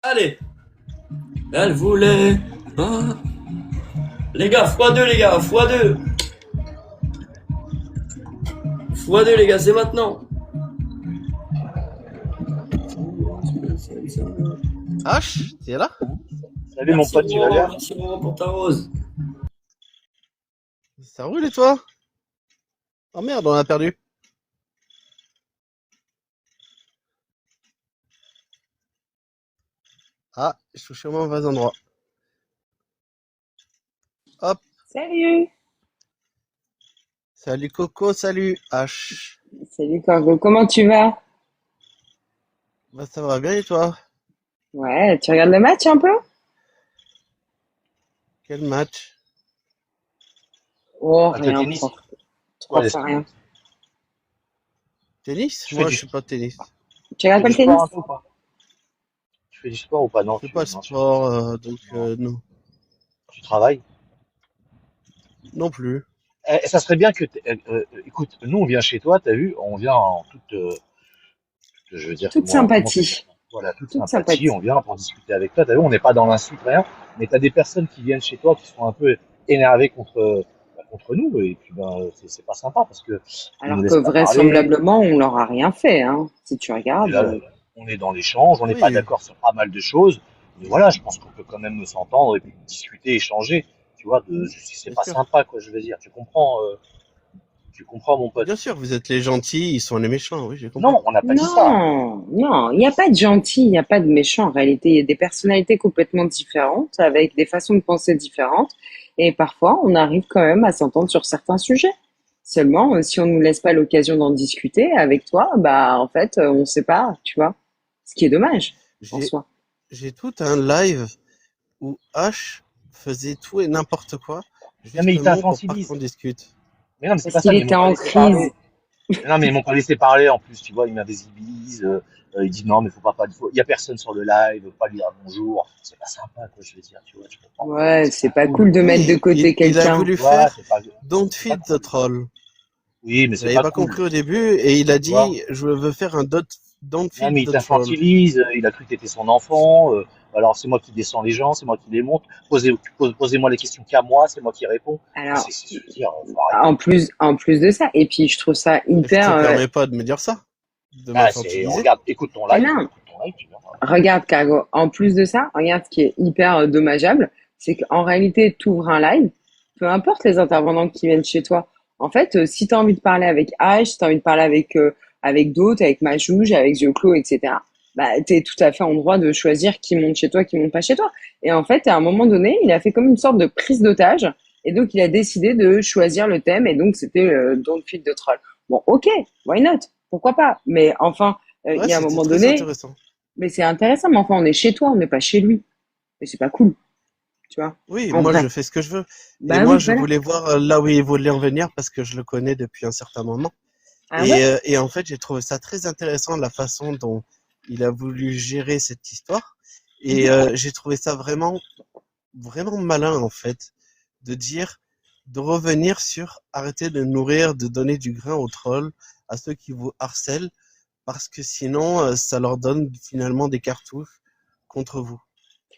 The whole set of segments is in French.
Allez, elle voulait. Ah. Les gars, x2 les gars, x2. x2 les gars, c'est maintenant. H, t'es là? Salut mon pote, tu vas bien? Merci Laurent pour ta rose. Ça roule et toi? Oh merde, on a perdu. Ah, je suis au mauvais endroit. Hop, Salut! salut Coco, salut H. Salut Corgo, comment tu vas? Bah ça va bien et toi? Ouais, tu regardes le match un peu? Quel match? Oh, Avec le rien, tennis? trop Ouais, les ça, sports. rien. Tennis? Tu fais Moi du, je suis pas tennis. Tu tu regardes fais pas du le sport tennis? un peu ou pas? Tu fais du sport ou pas? Je Non, fais pas de non, sport, donc non. non. Tu travailles. Non plus. Ça serait bien que, écoute, nous on vient chez toi, t'as vu, on vient en toute, je veux dire, Toute comment te dire sympathie, ça? Voilà, toute toute sympathie, sympathie. on vient pour discuter avec toi, t'as vu, on n'est pas dans l'insulte, rien, mais t'as des personnes qui viennent chez toi qui sont un peu énervées contre nous, et puis ben, c'est pas sympa parce que ils nous Alors que laissent pas parler. vraisemblablement, on leur a rien fait, hein. Si tu On est regardes, là, on est dans l'échange, on n'est pas Oui, d'accord sur pas mal de choses, mais voilà, je pense qu'on peut quand même s'entendre et puis discuter, échanger, tu vois, c'est bien pas sûr. sympa, quoi, je veux dire, tu comprends, mon pote. Bien sûr, vous êtes les gentils, ils sont les méchants, oui, j'ai compris. Non, on n'a pas dit ça. non, non, il n'y a pas de gentil, il n'y a pas de méchant. En réalité, il y a des personnalités complètement différentes, avec des façons de penser différentes, et parfois, on arrive quand même à s'entendre sur certains sujets. Seulement, si on ne nous laisse pas l'occasion d'en discuter avec toi, bah, en fait, on ne sait pas, tu vois. Ce qui est dommage, en J'ai soi. j'ai tout un live où H faisait tout et n'importe quoi, Non, mais il justement pour pas qu'on t'infantilise. discute. Mais non, mais c'est Parce pas ça, qu'il mais ils m'ont était pas en laissé crise. parler. Mais non, mais ils m'ont pas laissé parler en plus, tu vois, il m'invisibilise, il dit non, mais il y a personne sur le live, faut pas lui dire bonjour. C'est pas sympa, quoi, je veux dire, tu vois, tu comprends. Ouais, C'est c'est pas pas cool. cool de mettre de Oui, côté il a quelqu'un. voulu Tu vois, faire c'est Don't c'est pas feed the cool. troll. Oui, mais Vous c'est n'avez pas pas cool. compris au début et il a Tu vois. dit je veux faire un Don't Non, feed mais il the troll. t'infantilise, il a cru que t'étais son enfant. Alors c'est moi qui descends les gens, c'est moi qui les monte. Posez-moi les questions qu'à moi, c'est moi qui réponds. Enfin, Alors, je veux dire, faut arrêter. en plus de ça, et puis je trouve ça Je hyper. te permets pas de me dire ça, de Ah, m'infantiliser. regarde, Mais non, écoute ton live, tu verras. regarde, Cargo. En plus de ça, regarde ce qui est hyper dommageable, c'est qu'en réalité, tu ouvres un live, peu importe les intervenants qui viennent chez toi. En fait, si tu as envie de parler avec H, si tu as envie de parler avec d'autres, avec Majouge, avec Zioclo, etc., bah, tu es tout à fait en droit de choisir qui monte chez toi, qui monte pas chez toi. Et en fait, à un moment donné, il a fait comme une sorte de prise d'otage. Et donc, il a décidé de choisir le thème. Et donc, c'était Don't Feed the Troll. Bon, ok, why not? Pourquoi pas? Mais enfin, il Ouais, y a un c'était moment très donné, intéressant. mais c'est intéressant, mais enfin, on est chez toi, on n'est pas chez lui. Et c'est pas cool, tu vois. Oui, En moi je vrai. fais ce que je veux. Et Bah moi oui, je voilà. voulais voir là où il voulait en venir parce que je le connais depuis un certain moment. Ah ouais? Et en fait, j'ai trouvé ça très intéressant la façon dont il a voulu gérer cette histoire. Et Mhm. j'ai trouvé ça vraiment malin en fait, de dire, de revenir sur arrêter de nourrir, de donner du grain aux trolls, à ceux qui vous harcèlent, parce que sinon, ça leur donne finalement des cartouches contre vous.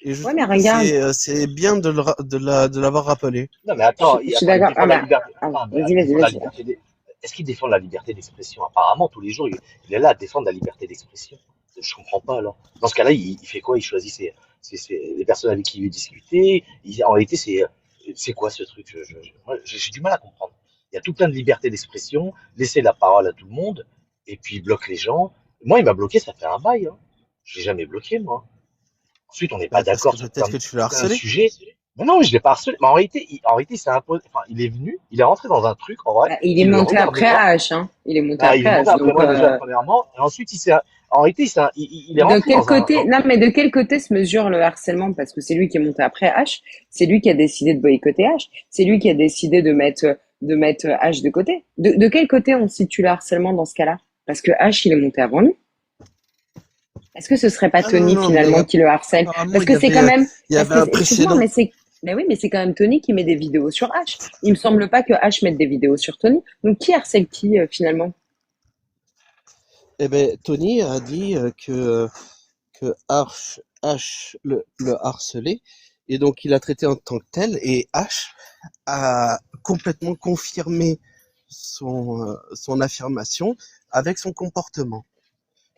Et je Ouais, mais trouve que regarde, c'est bien de l'avoir rappelé. Non, mais attends, je suis attends, il d'accord. défend Ah la bah, liberté. ah, Attends, mais vas-y, il vas-y, défend la vas-y. liberté. Est-ce qu'il défend la liberté d'expression? Apparemment, tous les jours, il est là à défendre la liberté d'expression. Je comprends pas, alors. Dans ce cas-là, il fait quoi? Il choisit les personnes avec qui il veut discuter. En réalité, c'est quoi ce truc? Moi, j'ai du mal à comprendre. Il y a tout plein de liberté d'expression, laisser la parole à tout le monde, et puis il bloque les gens. Moi, il m'a bloqué, ça fait un bail, hein. Je l'ai jamais bloqué, moi. Ensuite, on n'est pas Bah, parce d'accord que sur peut-être que tu l'as plein de harcelé. sujets. Mais non, je l'ai pas harcelé. Mais en réalité, enfin, il est venu, il est rentré dans un truc, en vrai, Bah, il est qui le monté regarde après moi. H, hein. Il est monté Bah, il après est monté H. après Donc, moi déjà, premièrement. Et ensuite, en réalité, il est de rentré quel dans un, côté, non, mais de quel côté se mesure le harcèlement? Parce que c'est lui qui est monté après H. C'est lui qui a décidé de boycotter H. C'est lui qui a décidé de mettre H de côté. De quel côté on situe le harcèlement dans ce cas-là? Parce que H, il est monté avant lui. Est-ce que ce serait pas Ah non, Tony non, mais finalement qui le harcèle? apparemment, Parce que c'est quand même, il y parce avait que, un excuse-moi, précédent. mais oui, mais c'est quand même Tony qui met des vidéos sur H. Il me semble pas que H mette des vidéos sur Tony. Donc qui harcèle qui finalement? Eh ben, Tony a dit que que H le harcelait, et donc il l'a traité en tant que tel, et H a complètement confirmé son affirmation avec son comportement.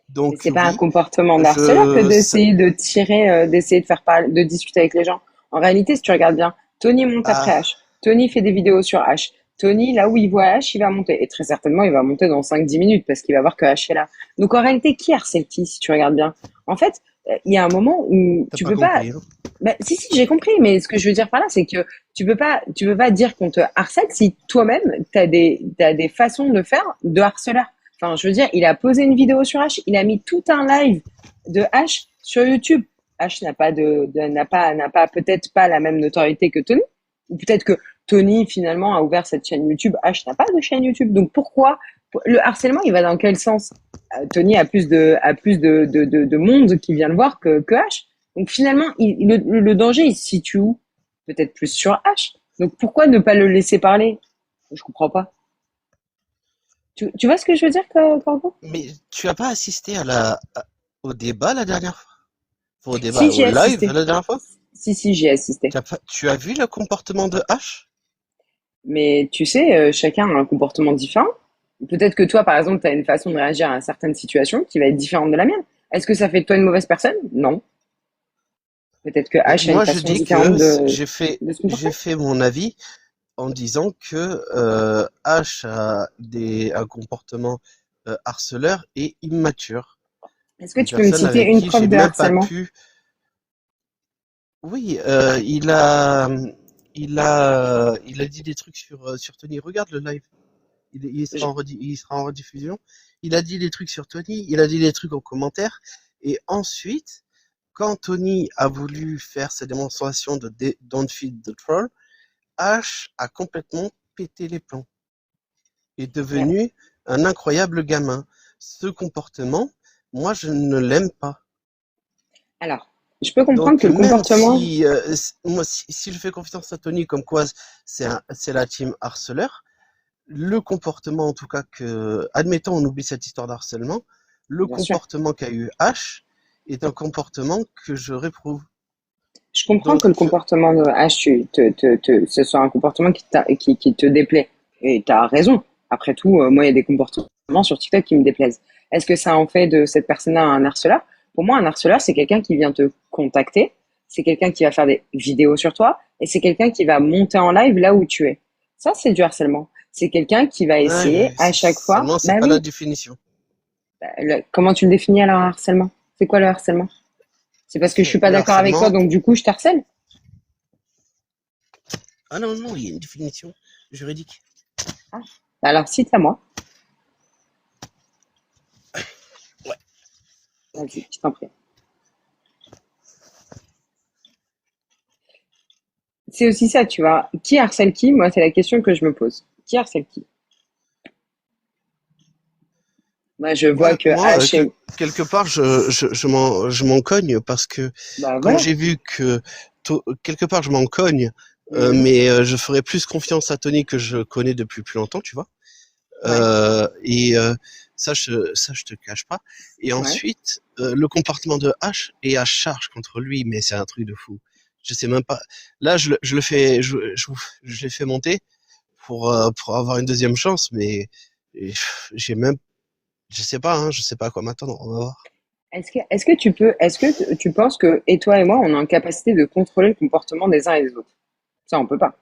Mais Donc c'est pas un oui, comportement d'harceleur que je, ça- d'essayer de tirer, d'essayer de faire parler, de discuter avec les gens. En réalité, si tu regardes bien, Tony monte après bah, H. Tony fait des vidéos sur H. Tony, là où il voit H, il va monter. Et très certainement, il va monter dans 5-10 minutes parce qu'il va voir que H est là. Donc en réalité, qui harcèle qui, si tu regardes bien? En fait, il y a un moment où t'as tu pas peux pas. compris, hein. Ben, si, j'ai compris, mais ce que je veux dire par là, c'est que tu peux pas dire qu'on te harcèle si toi-même, t'as des façons de faire de harceleur. Enfin, je veux dire, il a posé une vidéo sur H, il a mis tout un live de H sur YouTube. H n'a pas peut-être pas la même notoriété que Tony, ou peut-être que Tony finalement a ouvert cette chaîne YouTube. H n'a pas de chaîne YouTube, donc pourquoi le harcèlement, il va dans quel sens? Tony a plus de monde qui vient le voir que H. Donc finalement, le danger, il se situe où? Peut-être plus sur H. Donc pourquoi ne pas le laisser parler? Je comprends pas. Tu vois ce que je veux dire, Corbeau? Mais tu as pas assisté au débat la dernière fois? Enfin, au Si, débat, au j'ai live assisté. la dernière fois? Si, j'ai assisté. Tu as vu le comportement de H? Mais tu sais, chacun a un comportement différent. Peut-être que toi, par exemple, tu as une façon de réagir à certaines situations qui va être différente de la mienne. Est-ce que ça fait de toi une mauvaise personne? Non. Peut-être que Mais H a une moi, je façon dis différente que de se j'ai comporter. fait mon avis en disant que H a un comportement harceleur et immature. Est-ce que Une tu peux me personne citer avec une qui j'ai preuve de même pas harcèlement? pu. Oui, il a dit des trucs sur Tony. Regarde le live. Il sera Je- il sera en rediffusion. Il a dit des trucs sur Tony. Il a dit des trucs en commentaire. Et ensuite, quand Tony a voulu faire sa démonstration de Don't Feed the Troll, H a complètement pété les plombs. Est mais devenu un incroyable gamin. Ce comportement, moi, je ne l'aime pas. alors, je peux comprendre Donc, que le même comportement, si, moi, si je fais confiance à Tony, comme quoi c'est la team harceleur, le comportement, en tout cas admettons, on oublie cette histoire d'harcèlement, le bien sûr, comportement qu'a eu H est un comportement que je réprouve. je comprends que le Donc, comportement de H, ce soit un comportement qui te déplaît. Et tu as raison. Après tout, moi, il y a des comportements sur TikTok qui me déplaisent. Est-ce que ça en fait de cette personne-là un harceleur? Pour moi, un harceleur, c'est quelqu'un qui vient te contacter, c'est quelqu'un qui va faire des vidéos sur toi, et c'est quelqu'un qui va monter en live là où tu es. Ça, c'est du harcèlement. C'est quelqu'un qui va essayer à chaque fois. seulement, c'est Bah pas la oui. définition. Comment tu le définis alors, harcèlement? C'est quoi le harcèlement? C'est parce que je suis pas Le d'accord avec toi, harcèlement, donc du coup, je t'harcèle? ah non, non, il y a une définition juridique. Ah. Alors, cite-la-moi. Ouais, ok. Vas-y, je t'en prie. C'est aussi ça, tu vois. Qui harcèle qui? Moi, c'est la question que je me pose. Qui harcèle qui? Moi, je vois que Moi, H est... quelque part, je m'en cogne parce que Bah quand voilà. j'ai vu que quelque part je m'en cogne, Mhm. mais je ferais plus confiance à Tony que je connais depuis plus longtemps, tu vois. Ouais, Et ça, je te cache pas. Et ouais. ensuite, le comportement de H est à charge contre lui, mais c'est un truc de fou. Je sais même pas. Là, je le fais, je l'ai fait monter pour avoir une deuxième chance, mais j'ai même, je sais pas, hein, je sais pas à quoi m'attendre. On va voir. Est-ce que tu penses que, et toi et moi, on est en capacité de contrôler le comportement des uns et des autres? Ça, on peut pas.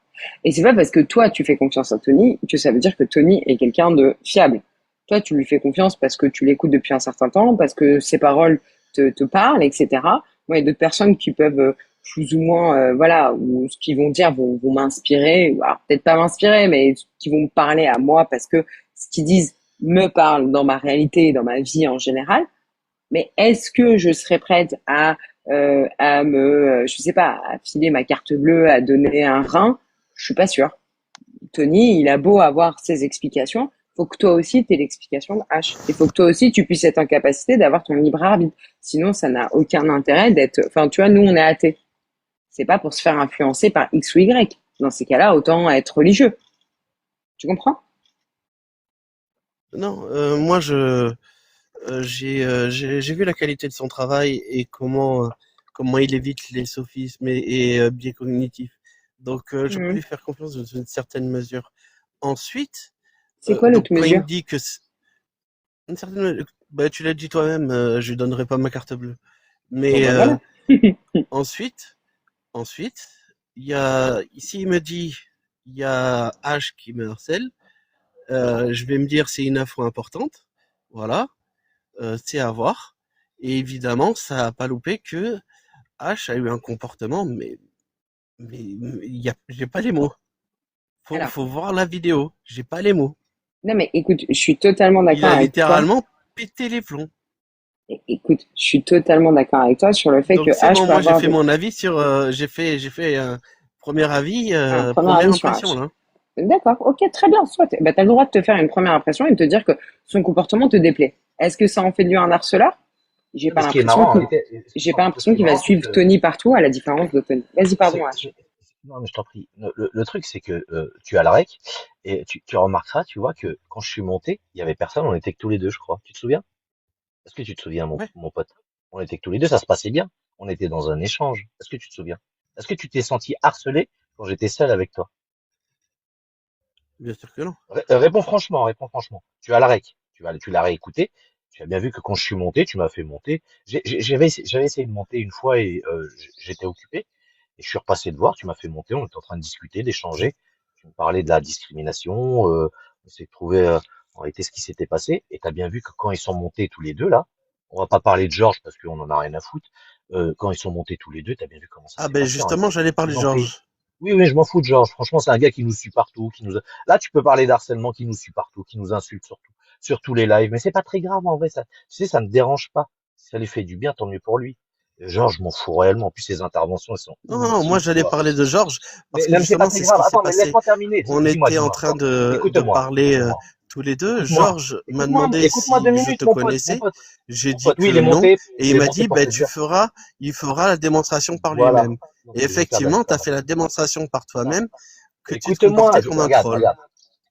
Et c'est pas parce que toi, tu fais confiance à Tony que ça veut dire que Tony est quelqu'un de fiable. Toi, tu lui fais confiance parce que tu l'écoutes depuis un certain temps, parce que ses paroles te parlent, etc. Moi, il y a d'autres personnes qui peuvent plus ou moins, voilà, ou ce qu'ils vont dire vont m'inspirer, ou alors peut-être pas m'inspirer, mais qui vont me parler à moi parce que ce qu'ils disent me parle dans ma réalité et dans ma vie en général. Mais est-ce que je serais prête je sais pas, à filer ma carte bleue, à donner un rein? Je suis pas sûre. Tony, il a beau avoir ses explications, faut que toi aussi tu aies l'explication de H. Il faut que toi aussi tu puisses être en capacité d'avoir ton libre arbitre. Sinon, ça n'a aucun intérêt d'être. Enfin, tu vois, nous on est athées. C'est pas pour se faire influencer par X ou Y. Dans ces cas-là, autant être religieux. Tu comprends? Non, moi j'ai vu la qualité de son travail et comment il évite les sophismes et biais cognitifs. Donc, je peux Mhm. lui faire confiance dans une certaine mesure. Ensuite, C'est quoi donc l'autre quand il me mesure? dit que une certaine mesure, bah, tu l'as dit toi-même, je lui donnerai pas ma carte bleue. Bon, Mais bah voilà. ensuite, ensuite, ici il me dit, il y a H qui me harcèle. Je vais me dire c'est une info importante, voilà, c'est à voir. Et évidemment, ça a pas loupé que H a eu un comportement, mais j'ai pas les mots. Alors, Faut voir la vidéo. J'ai pas les mots. non mais écoute, je suis totalement Il d'accord a avec toi. littéralement pété les plombs. Écoute, je suis totalement d'accord avec toi sur le fait que Donc c'est H bon, peut moi j'ai avoir fait mon avis sur, j'ai fait un premier avis, un premier première avis sur impression H. là. D'accord, ok, très bien. Soit, bah, t'as le droit de te faire une première impression et de te dire que son comportement te déplaît. Est-ce que ça en fait de lui un harceleur? J'ai Non, mais pas ce qui est l'impression marrant, en qu'il, réalité, j'ai pas excuse-moi, ce l'impression qui est qu'il va marrant, c'est suivre que Tony partout à la différence de Tony. Vas-y, pardon, H. non, mais je t'en prie. Le truc, c'est que tu as le rec et tu remarqueras, tu vois, que quand je suis monté, il y avait personne, on était que tous les deux, je crois. Tu te souviens? Est-ce que tu te souviens, Ouais, mon pote? On était que tous les deux, ça se passait bien. On était dans un échange. Est-ce que tu te souviens? Est-ce que tu t'es senti harcelé quand j'étais seul avec toi? bien sûr que non. Réponds franchement, réponds franchement. Tu as la rec, tu l'as réécouté. Tu as bien vu que quand je suis monté, tu m'as fait monter. J'avais essayé de monter une fois et j'étais occupé. Et je suis repassé de voir, tu m'as fait monter, on était en train de discuter, d'échanger. Tu me parlais de la discrimination, on s'est trouvé en réalité ce qui s'était passé. Et tu as bien vu que quand ils sont montés tous les deux là, on va pas parler de Georges parce qu'on en a rien à foutre. Quand ils sont montés tous les deux, tu as bien vu comment ça Ah s'est ben passé en justement, réalité. j'allais parler Ils de ont pris. Georges. Oui, oui, je m'en fous de Georges. Franchement, c'est un gars qui nous suit partout, Là, tu peux parler d'harcèlement qui nous suit partout, qui nous insulte surtout, sur tous les lives. Mais c'est pas très grave en vrai, ça. Tu sais, ça me dérange pas. Si ça lui fait du bien, tant mieux pour lui. Georges, je m'en fous réellement. En plus, ses interventions, elles sont Non, non, moi inutiles, tu j'allais vois. parler de Georges parce Mais, que non, mais c'est pas justement très c'est ce grave. qui s'est Attends, mais passé. laisse-moi terminer. On Dis-moi, était en dis-moi. train de Écoute-moi, parler écoute-moi, tous les deux. écoute-moi, Georges m'a écoute-moi, demandé écoute-moi deux si je minutes, te mon connaissais. pote, J'ai mon dit pote. Oui, que il est non. monté, Et il il est m'a monté dit, pour ben, te dire. il fera la démonstration par Voilà. lui-même. Donc, Et je vais le faire effectivement, tu as d'accord. fait la démonstration par toi-même que tu te Écoute-moi, comportais comme un regarde, troll. regarde.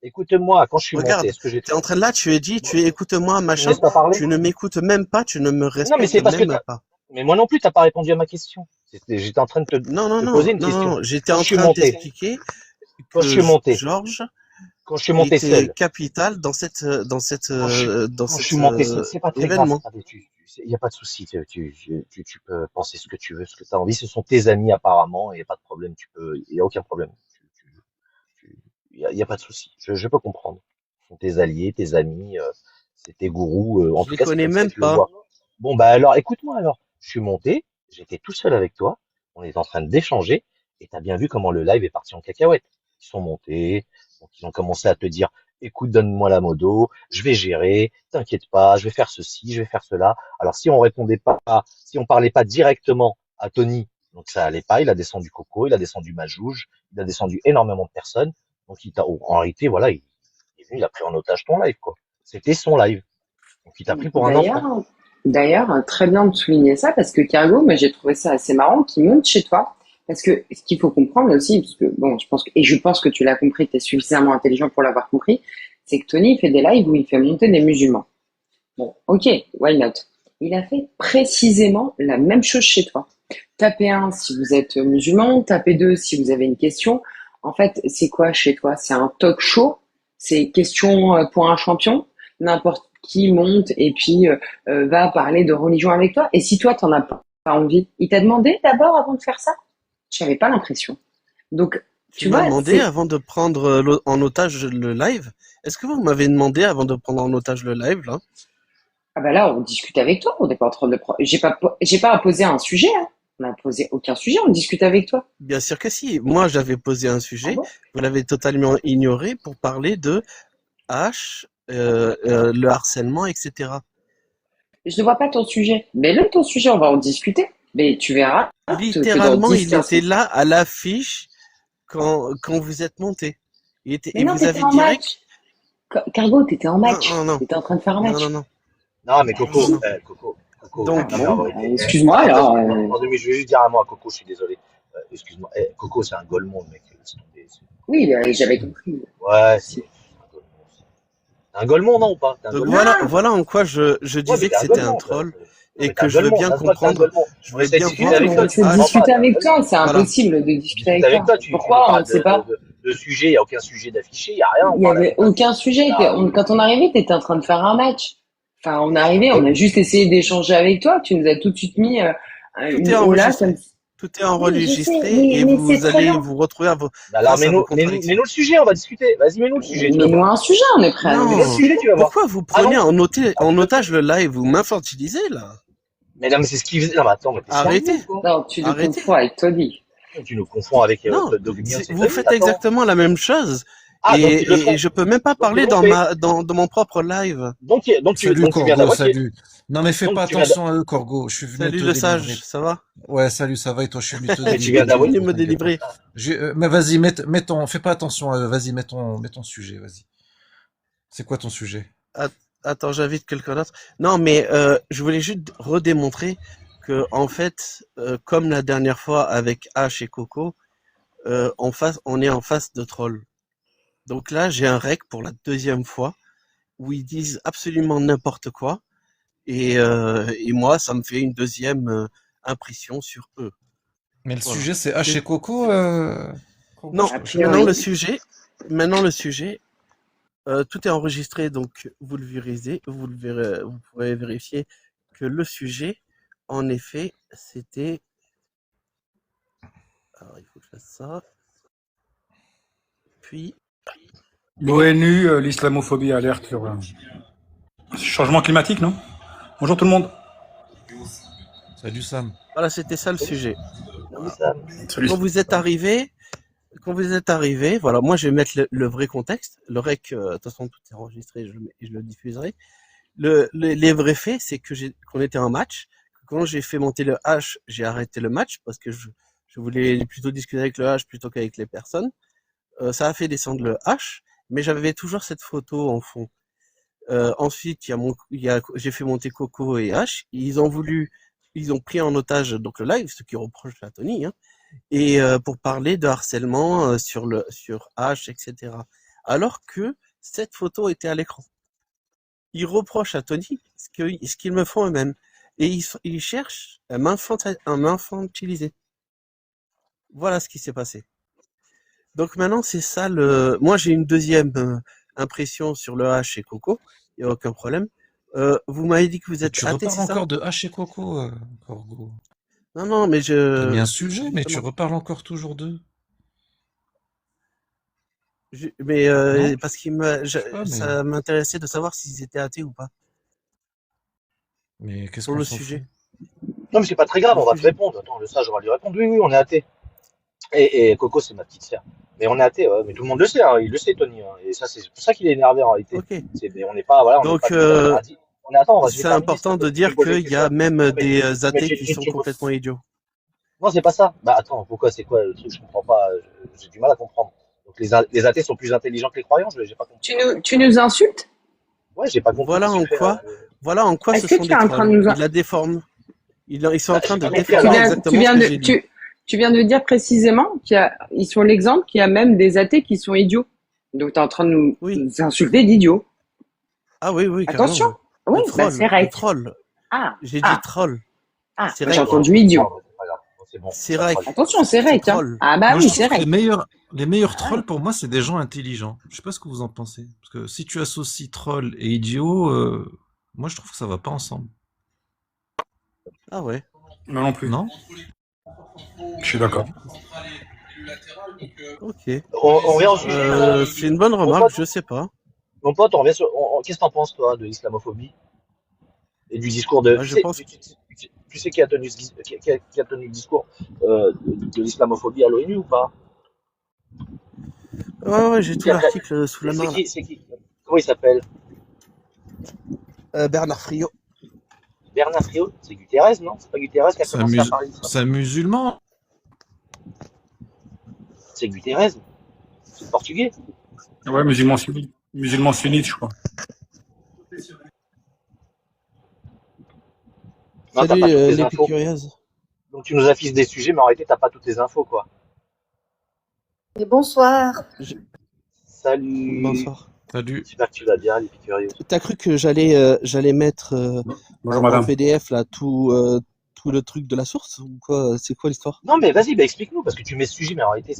Écoute-moi, quand je suis monté, Regarde, est-ce que j'ai tu es en trop. train de là, tu es dit, tu es écoute-moi, Tu me machin. laisses pas parler? Tu ne m'écoutes même pas, tu ne me Non, mais respectes c'est parce que même pas. mais moi non plus, t'as pas répondu à ma question. J'étais en train de Non, non, te non, poser une non, non, question. non. J'étais Quand en je suis train de monté, t'expliquer quand je que suis monté, Georges quand je suis monté était seul, capital dans quand je cet suis monté seul, c'est pas très grave, événement. il y a pas de souci, tu peux penser ce que tu veux, ce que tu as envie. Ce sont tes amis apparemment, il y a pas de problème, il y a aucun problème. Il y a pas de souci. Je peux comprendre. Ce sont tes alliés, tes amis, c'est tes gourous. En Je tout les cas, c'est connais comme ça même que je le pas. vois. Bon, bah alors, écoute-moi alors. Je suis monté, j'étais tout seul avec toi, on est en train d'échanger, et t'as bien vu comment le live est parti en cacahuète. Ils sont montés, donc ils ont commencé à te dire, écoute, donne-moi la modo, je vais gérer, t'inquiète pas, je vais faire ceci, je vais faire cela. Alors si on répondait pas, si on parlait pas directement à Tony, donc ça allait pas, il a descendu Coco, il a descendu Majouge, il a descendu énormément de personnes, donc en réalité, voilà, il est venu, il a pris en otage ton live, quoi. C'était son live. Donc il t'a pris pour un enfant. D'ailleurs, d'ailleurs, très bien de souligner ça parce que Cargo, moi j'ai trouvé ça assez marrant qu'il monte chez toi. Parce que ce qu'il faut comprendre aussi, parce que bon, je pense que tu l'as compris, tu es suffisamment intelligent pour l'avoir compris, c'est que Tony il fait des lives où il fait monter des musulmans. Bon, ok, why not? Il a fait précisément la même chose chez toi. Tapez un si vous êtes musulman, tapez deux si vous avez une question. En fait, c'est quoi chez toi? C'est un talk show, c'est question pour un champion. N'importe qui monte et puis va parler de religion avec toi. Et si toi, t'en as pas envie, il t'a demandé d'abord avant de faire ça? J'avais pas l'impression. Donc, Tu tu m'as vois, demandé c'est avant de prendre en otage le live. Est-ce que vous m'avez demandé avant de prendre en otage le live là? ah bah là, on discute avec toi. On n'est pas en train de. J'ai pas à poser un sujet. Hein. On n'a posé aucun sujet. On discute avec toi. Bien sûr que si. Moi, j'avais posé un Ah sujet. bon? Vous l'avez totalement ignoré pour parler de H, le harcèlement, etc. Je ne vois pas ton sujet. Mais là, ton sujet, on va en discuter. Mais tu verras que dans Littéralement, dix il quinze était minutes. là à l'affiche quand vous êtes monté. Mais Et non, vous t'étais avez en direct. match. Cargo, t'étais en Non, match. non, non, T'étais en train de faire un non, non, match. non, Non, mais Ben, non, non, non. Coco. ah Donc, Non, mais en bon, vérité, excuse-moi alors. en 2000, je vais juste dire un mot à Coco, je suis désolé. Excuse-moi. Coco, c'est un golemon, le mec. Laisse tomber. Oui, j'avais compris. Ouais, Si. c'est un golemon. Un Golemon, non ou pas? T'es un Donc Golemon? voilà en quoi je Ouais, mais disais t'es que un c'était un Golemon. troll Non, et mais t'es un que je veux Golemon. bien Ça se voit que t'es un comprendre, Golemon. je On veux essaie de bien discuter voir avec Non, toi, on tu essaie de comprends pas, discuter t'es un avec Golemon. toi, c'est voilà. impossible de On discuter discute avec avec toi. toi, on Pourquoi? On parle ne sait pas. de sujet, il n'y a aucun sujet d'affiché, il n'y a rien, Il on n'y parle avait avec toi, aucun sujet. ah, Quand on est arrivé, tu étais en train de faire un match. Enfin, on est arrivé, on a oui, juste essayé d'échanger avec toi. Tu nous as tout de suite mis Tout une est hola comme enregistré. ça. Tout est Oui, je sais, enregistré et mais c'est vous très allez bien. vous retrouver bah alors face à vos mets-nous contradictions. le sujet, on va discuter. Vas-y, mets-nous le sujet, tu vas Mets-nous voir. un sujet, on est prêt à Mets-nous le Non. sujet, tu vas voir. Pourquoi vous Ah prenez non, ah, en s'il te plaît. otage le live? Vous m'infantilisez là. Mais non, mais c'est ce qu'il faisait. Non, mais attends, mais t'es sérieux Arrêtez. ou quoi? Non, tu le Arrêtez. confonds avec Tony. Tu nous confonds avec Non. Claude Dognios et Vous Tony, faites attends. exactement la même chose Ah, donc ils le et font. je peux même pas Donc ils parler l'ont fait. dans mon propre live. Salut Donc tu viens Corgo, d'avoir. Ok. salut. Non mais fais Donc pas tu viens d'a- attention à eux Corgo, je suis venu Salut te le délivrer. sage, ça va? Ouais, salut, ça va et toi, je suis venu te Mais tu viens délivrer. Tu es d'avoir. venu me T'inquiète pas. délivrer. Mais vas-y, fais pas attention à eux, vas-y, mets ton sujet, vas-y. C'est quoi ton sujet? Att- Attends, j'invite quelqu'un d'autre. Non, mais je voulais juste redémontrer que en fait, comme la dernière fois avec H et Coco, on est en face de troll. Donc là, j'ai un rec pour la deuxième fois où ils disent absolument n'importe quoi et moi, ça me fait une deuxième impression sur eux. Mais le Voilà. sujet c'est H et Coco Corgo, Non, A je sais pas. maintenant priori. le sujet, tout est enregistré, donc vous le verrez, vous pourrez vérifier que le sujet, en effet, c'était. Alors, il faut que je fasse ça. Puis, L'ONU, l'islamophobie alerte sur changement climatique, non? Bonjour tout le monde. Salut Sam. voilà, c'était ça le Salut, sujet. salut Voilà. Sam. Salut. Quand vous êtes arrivé, voilà, moi je vais mettre le vrai contexte. Le rec, de toute façon, tout est enregistré, je le diffuserai. Les vrais faits, c'est que qu'on était en match. Quand j'ai fait monter le H, j'ai arrêté le match parce que je voulais plutôt discuter avec le H plutôt qu'avec les personnes. Ça a fait descendre le H, mais j'avais toujours cette photo en fond. Ensuite, j'ai fait monter Coco et H. Ils ont pris en otage donc le live, ce qui reproche à Tony, hein, et pour parler de harcèlement sur H, etc. Alors que cette photo était à l'écran. Ils reprochent à Tony ce qu'ils me font eux-mêmes. Et ils cherchent à m'infantiliser. Voilà ce qui s'est passé. Donc maintenant, c'est ça moi, j'ai une deuxième impression sur le H et Coco. Il n'y a aucun problème. Vous m'avez dit que vous Et êtes tu athée, reparles c'est ça? encore de H et Coco, Corgo. Non, mais T'as mis un sujet, mais tu justement, reparles encore toujours d'eux. mais Non? parce Je sais pas, mais ça m'intéressait de savoir s'ils étaient athées ou pas qu'est-ce sur qu'on le s'en fout? sujet. Non, mais c'est pas très Sur grave, le on va te sujet. répondre. Attends, le sage, on va lui répondre. Oui, oui, on est athée. Et Coco, c'est ma petite sœur. Mais on est athée, ouais. Mais tout le monde le sait, hein. Il le sait, Tony, hein. Et ça, c'est pour ça qu'il est énervé en réalité. Ok. Mais on n'est pas, voilà, on n'est pas Donc des radis. On est, attends, je vais c'est terminer, s'il te important de plaît. Je vais dire poser une qu'il y a question. même Non, mais, des non, mais athées qui sont complètement idiots. non, c'est pas ça. Bah attends, pourquoi, c'est quoi le truc? Je comprends pas. J'ai du mal à comprendre. Donc les athées sont plus intelligents que les croyants? J'ai pas compris. Tu nous insultes? Ouais, j'ai pas compris. Voilà Qu'est-ce que tu fais, là? voilà en quoi Est-ce ce que sont tu des es en train de trolls. nous... Ils la déforment. Ils sont en Bah, train j'ai de pas compris. déformer Alors, exactement ce que j'ai dit. Tu viens de dire précisément ils sont l'exemple qu'il y a même des athées qui sont idiots. Donc tu es en train de Oui. nous insulter d'idiots. Ah oui, carrément. Attention. Oui, bah c'est Le right. troll. Ah, J'ai dit troll. C'est j'ai vrai. entendu idiot. C'est pas grave. C'est bon. C'est vrai. Attention, c'est right. Hein. troll. Ah bah Moi, oui, je c'est trouve que right. les meilleurs trolls, pour moi, c'est des gens intelligents. Je sais pas ce que vous en pensez. Parce que si tu associes troll et idiot, moi, je trouve que ça va pas ensemble. Ah ouais. Non, non plus. Non? Je suis d'accord. Ok. On revient au sujet. C'est une bonne remarque, je sais pas. Mon pote, on revient sur. Qu'est-ce que t'en penses, toi, de l'islamophobie et du discours de. Bah, je pense. Tu sais qui a tenu, qui a tenu le discours de l'islamophobie à l'ONU ou pas? Ouais, j'ai tout Qui a- l'article sous la main. Là. C'est qui? Comment il s'appelle? Bernard Friot. Bernard Friot? C'est Guterres, non? C'est pas Guterres qui a C'est commencé à parler de ça? c'est un musulman. C'est Guterres. C'est le portugais. Ouais, musulman sunnite. Musulman sunnite, je crois. Non, t'as Salut pas toutes les les infos. curieuse. Donc tu nous affiches des sujets, mais en réalité, t'as pas toutes les infos, quoi. Et bonsoir. Salut. Bonsoir. Salut. J'espère que tu vas bien, l'épicurieuse. T'as cru que j'allais mettre Bonjour en madame. PDF là tout le truc de la source ou quoi? C'est quoi l'histoire? Non, mais vas-y, bah, explique-nous, parce que tu mets ce sujet, mais en réalité,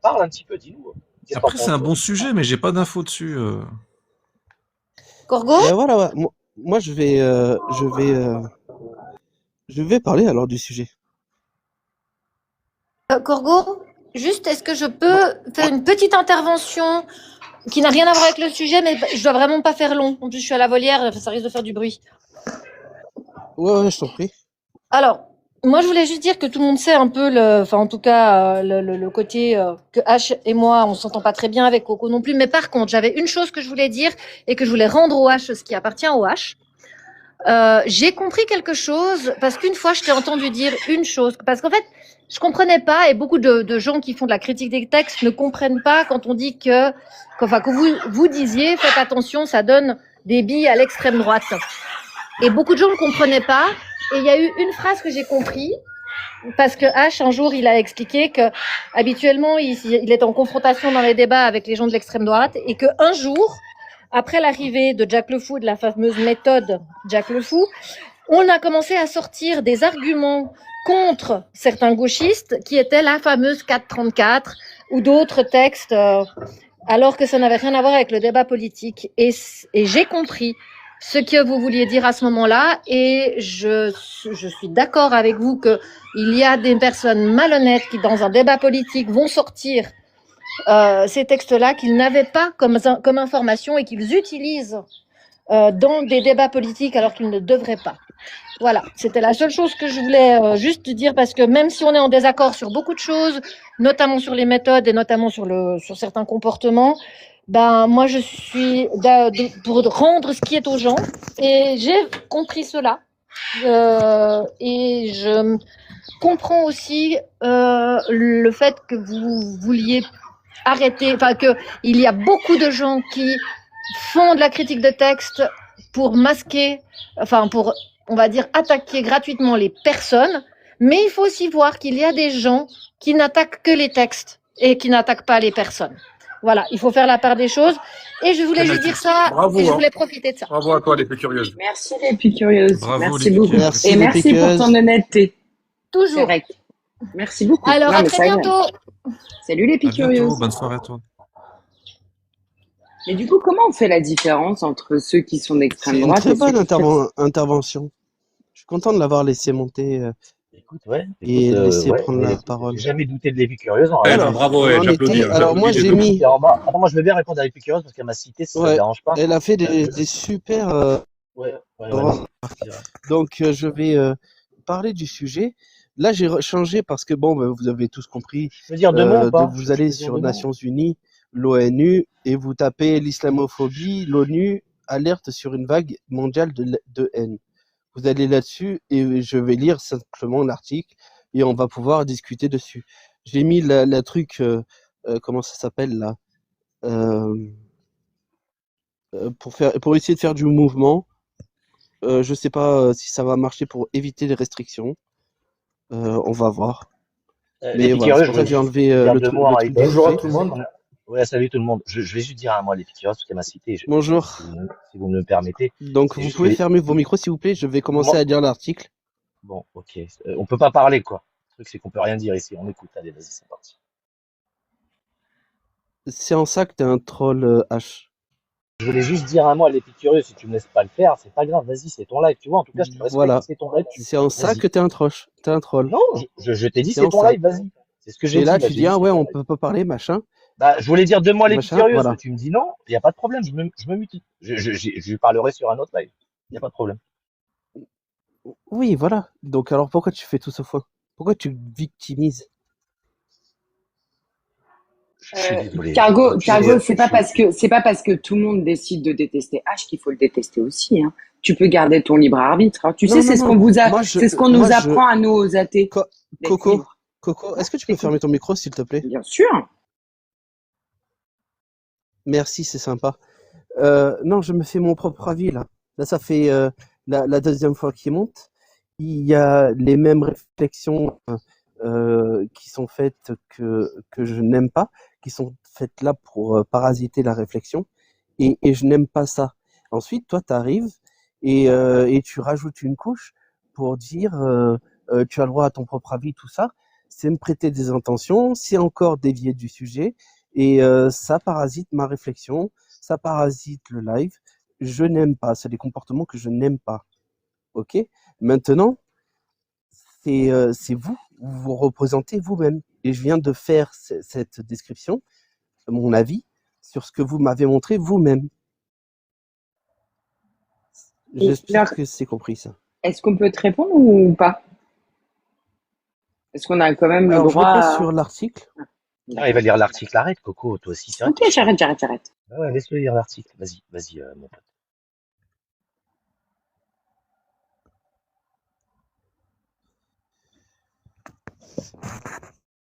parle un petit peu, dis-nous. Qu'est-ce que t'en Après, c'est penses, un toi? bon sujet, mais j'ai pas d'infos dessus. Corgo? Ben voilà, ouais. Moi, je vais parler alors du sujet. Corgo, juste, est-ce que je Ouais, peux faire une petite intervention qui n'a rien à voir avec le sujet, mais je dois vraiment pas faire long. En plus, je suis à la volière, ça risque de faire du bruit. ouais, je t'en prie. Alors, moi, je voulais juste dire que tout le monde sait un peu enfin, en tout cas, le côté que H et moi, on s'entend pas très bien avec Coco non plus. Mais par contre, j'avais une chose que je voulais dire et que je voulais rendre au H ce qui appartient au H. J'ai compris quelque chose parce qu'une fois, je t'ai entendu dire une chose. Parce qu'en fait, je comprenais pas et beaucoup de gens qui font de la critique des textes ne comprennent pas quand on dit que vous disiez, faites attention, ça donne des billes à l'extrême droite. Et beaucoup de gens ne comprenaient pas. Et il y a eu une phrase que j'ai compris parce que H, un jour, il a expliqué que habituellement, il est en confrontation dans les débats avec les gens de l'extrême droite et que un jour, après l'arrivée de Jack Le Fou, de la fameuse méthode Jack Le Fou, on a commencé à sortir des arguments contre certains gauchistes qui étaient la fameuse 434 ou d'autres textes, alors que ça n'avait rien à voir avec le débat politique. Et j'ai compris ce que vous vouliez dire à ce moment-là, et je suis d'accord avec vous que il y a des personnes malhonnêtes qui, dans un débat politique, vont sortir ces textes-là qu'ils n'avaient pas comme information et qu'ils utilisent dans des débats politiques alors qu'ils ne devraient pas. Voilà, c'était la seule chose que je voulais juste dire, parce que même si on est en désaccord sur beaucoup de choses, notamment sur les méthodes et notamment sur certains comportements, ben moi je suis pour rendre ce qui est aux gens, et j'ai compris cela. Et je comprends aussi le fait que vous vouliez arrêter, enfin que il y a beaucoup de gens qui font de la critique de texte pour masquer, enfin pour, on va dire, attaquer gratuitement les personnes, mais il faut aussi voir qu'il y a des gens qui n'attaquent que les textes et qui n'attaquent pas les personnes. Voilà, il faut faire la part des choses. Et je voulais juste dire ça, Bravo, et je hein. voulais profiter de ça. Bravo à toi, l'épicurieuse. Merci l'épicurieuse. Bravo, Merci beaucoup. l'épicurieuse. Merci Et merci pour l'épicurieuse. ton honnêteté. C'est Toujours. vrai. Merci beaucoup. Alors, Non, à mais très ça, bientôt. salut À l'épicurieuse. bientôt. Bonne soirée à toi. Mais du coup, comment on fait la différence entre ceux qui sont d'extrême C'est une droite très et ceux bonne qui... intervention. Je suis content de l'avoir laissé monter Écoute, ouais, et laisser ouais, prendre mais la parole. j'ai jamais douté de l'épicurieuse, en Eh réalité. ben Alors, bravo, on en j'applaudis. était. Alors moi J'applaudis les j'ai deux. mis. T'es en bas. Attends, moi je veux bien répondre à l'épicurieuse parce qu'elle m'a cité, si ça te Ouais, dérange pas. elle a fait des super Ouais, remarques. Donc je vais parler du sujet. Là j'ai changé parce que bon, vous avez tous compris. Je peux dire deux mots ou pas? Vous Je allez peux dire sur deux mots. Nations Unies, l'ONU et vous tapez l'islamophobie, l'ONU alerte sur une vague mondiale de haine. Vous allez là-dessus et je vais lire simplement l'article et on va pouvoir discuter dessus. J'ai mis la truc, comment ça s'appelle là, pour essayer de faire du mouvement. Je sais pas si ça va marcher pour éviter les restrictions. On va voir. Mais voilà, c'est L'épicurieuse, pour je ça veux que j'ai juste enlevé dire le deux truc mots en de réalité. buffet. Je sais qu'on a- Ouais, salut tout le monde. Je vais juste dire un mot à l'épicurieuse parce qu'elle m'a cité, Bonjour. si vous me le permettez. Donc C'est vous juste pouvez que- fermer vos micros s'il vous plaît. Je vais commencer à lire l'article. Bon, ok. On peut pas parler, quoi. Le truc, c'est qu'on peut rien dire ici. On écoute. Allez, vas-y, c'est parti. C'est en ça que t'es un troll H. Je voulais juste dire un mot à l'épicurieuse. Si tu me laisses pas le faire, c'est pas grave. Vas-y, c'est ton live. Tu vois, en tout cas, je te respecte. Voilà. C'est ton live. C'est en ça Vas-y. que t'es un troche. T'es un troll. Non, je t'ai dit, C'est c'est en ton ça. live. Vas-y. C'est ce que j'ai Et dit. là Bah, tu j'ai dis dit, ah c'est ouais ton on live. peut pas parler machin. Bah, je voulais dire deux mots à Machin, l'épicurieuse. voilà. Tu me dis non. Il y a pas de problème. Je me mute. Je parlerai sur un autre live. Il y a pas de problème. Oui voilà. Donc alors pourquoi tu fais tout ce fois? Pourquoi tu victimises? Je suis désolé. Cargo, Je suis- c'est pas parce que tout le monde décide de détester H qu'il faut le détester aussi, hein. Tu peux garder ton libre arbitre, hein. Tu Non, sais, non, c'est ce non. qu'on vous a, Moi, c'est ce qu'on nous moi, apprend à nous aux athées. d'être Coco, libre. Coco, est-ce que tu je peux t'écoute. fermer ton micro s'il te plaît? Bien sûr. Merci, c'est sympa. Non, je me fais mon propre avis là. Là, ça fait la deuxième fois qu'il monte. Il y a les mêmes réflexions qui sont faites que je n'aime pas, qui sont faites là pour parasiter la réflexion. et je n'aime pas ça. Ensuite, toi, tu arrives et tu rajoutes une couche pour dire tu as le droit à ton propre avis, tout ça. C'est me prêter des intentions, c'est encore dévier du sujet et ça parasite ma réflexion, ça parasite le live. Je n'aime pas, c'est des comportements que je n'aime pas. Ok? Maintenant, c'est vous, vous vous représentez vous-même. Et je viens de faire cette description, mon avis, sur ce que vous m'avez montré vous-même. Et J'espère alors, que c'est compris ça. est-ce qu'on peut te répondre ou pas? Est-ce qu'on a quand même le Alors, je droit repasse à... sur l'article. Ah, il va lire l'article. Arrête, Coco, toi aussi, c'est vrai que Ok, t'es chiant. j'arrête. Ah ouais, laisse-le lire l'article. Vas-y, vas-y, mon pote.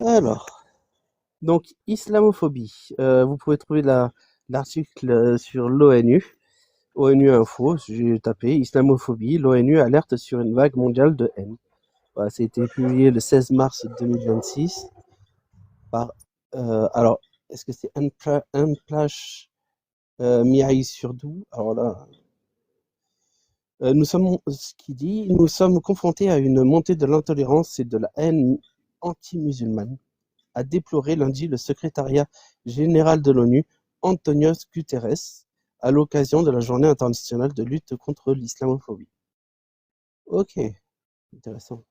Alors, donc, islamophobie. Vous pouvez trouver l'article sur l'ONU. ONU Info, j'ai tapé islamophobie, l'ONU alerte sur une vague mondiale de haine. Voilà, ça a été publié le 16 mars 2026 par, alors, est-ce que c'est Unplash Miaï Surdou? Alors là, ce qu'il dit, nous sommes confrontés à une montée de l'intolérance et de la haine anti-musulmane, a déploré lundi le secrétariat général de l'ONU, António Guterres, à l'occasion de la Journée internationale de lutte contre l'islamophobie. Ok, intéressant.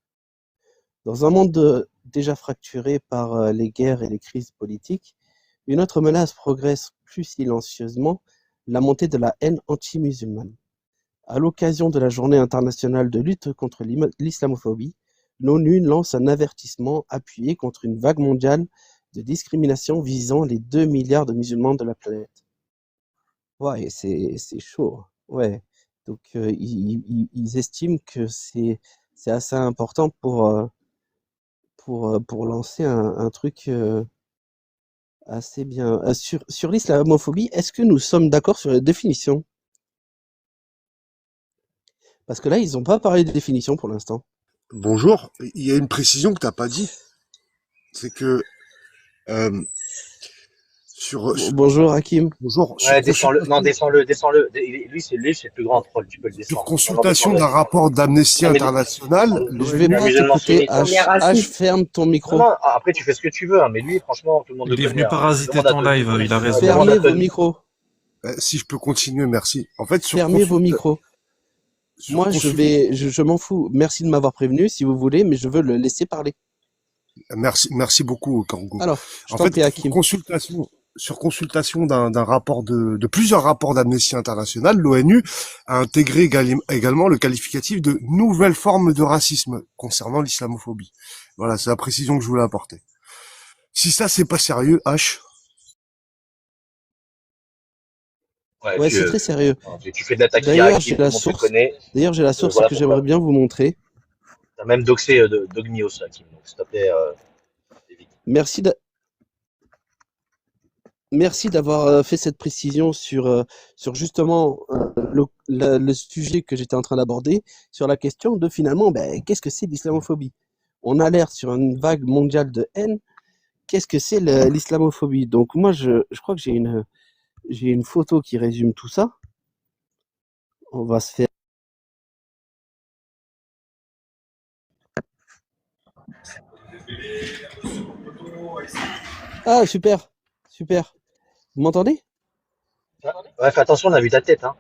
Dans un monde déjà fracturé par les guerres et les crises politiques, une autre menace progresse plus silencieusement, la montée de la haine anti-musulmane. À l'occasion de la Journée internationale de lutte contre l'islamophobie, l'ONU lance un avertissement appuyé contre une vague mondiale de discrimination visant les 2 milliards de musulmans de la planète. Ouais, c'est chaud. Ouais. Donc, ils estiment que c'est assez important pour lancer un truc assez bien. Sur l'islamophobie, est-ce que nous sommes d'accord sur la définition? Parce que là, ils n'ont pas parlé de définition pour l'instant. Bonjour, il y a une précision que t'as pas dit, c'est que euh, Bonjour Hakim. bonjour, Ouais, descends-le. Non, descends-le. Lui, c'est le plus grand troll. Tu peux le sur descendre. Non, non, consultation descends-le. d'un rapport d'Amnesty Non, mais International, Je vais un pas l'ONU, musulman t'écouter, sunnite. On est H. H, raciste. ferme ton Non, micro. non, après, tu fais ce que tu veux, hein, mais lui, franchement, tout le monde le Il est connaît. venu Hein. parasiter ton live, il a raison. Fermez vos micros. si je peux continuer, merci. En fait, Fermez vos micros. Moi, consul- je m'en fous. Merci de m'avoir prévenu, si vous voulez, mais je veux le laisser parler. merci beaucoup, Kango. Alors, je En t'en fait, prie, Hakim. sur consultation d'un rapport de plusieurs rapports d'Amnesty International, l'ONU a intégré également le qualificatif de nouvelle forme de racisme concernant l'islamophobie. Voilà, c'est la précision que je voulais apporter. Si ça, c'est pas sérieux, H, Ouais, c'est très sérieux. Tu fais de l'attaque D'ailleurs, directe, j'ai tout le la monde te source. connaît. D'ailleurs, j'ai la source voilà que pourquoi. j'aimerais bien vous montrer. T'as même doxé Dogmios, Hakim. Donc, s'il te plaît, évite. Merci d'avoir fait cette précision sur justement le sujet que j'étais en train d'aborder, sur la question de finalement, ben, qu'est-ce que c'est l'islamophobie? On alerte sur une vague mondiale de haine. Qu'est-ce que c'est l'islamophobie? Donc moi, je crois que j'ai une photo qui résume tout ça. On va se faire. Ah, super, super. Vous m'entendez? Ouais, fais attention, on a vu ta tête. Hein.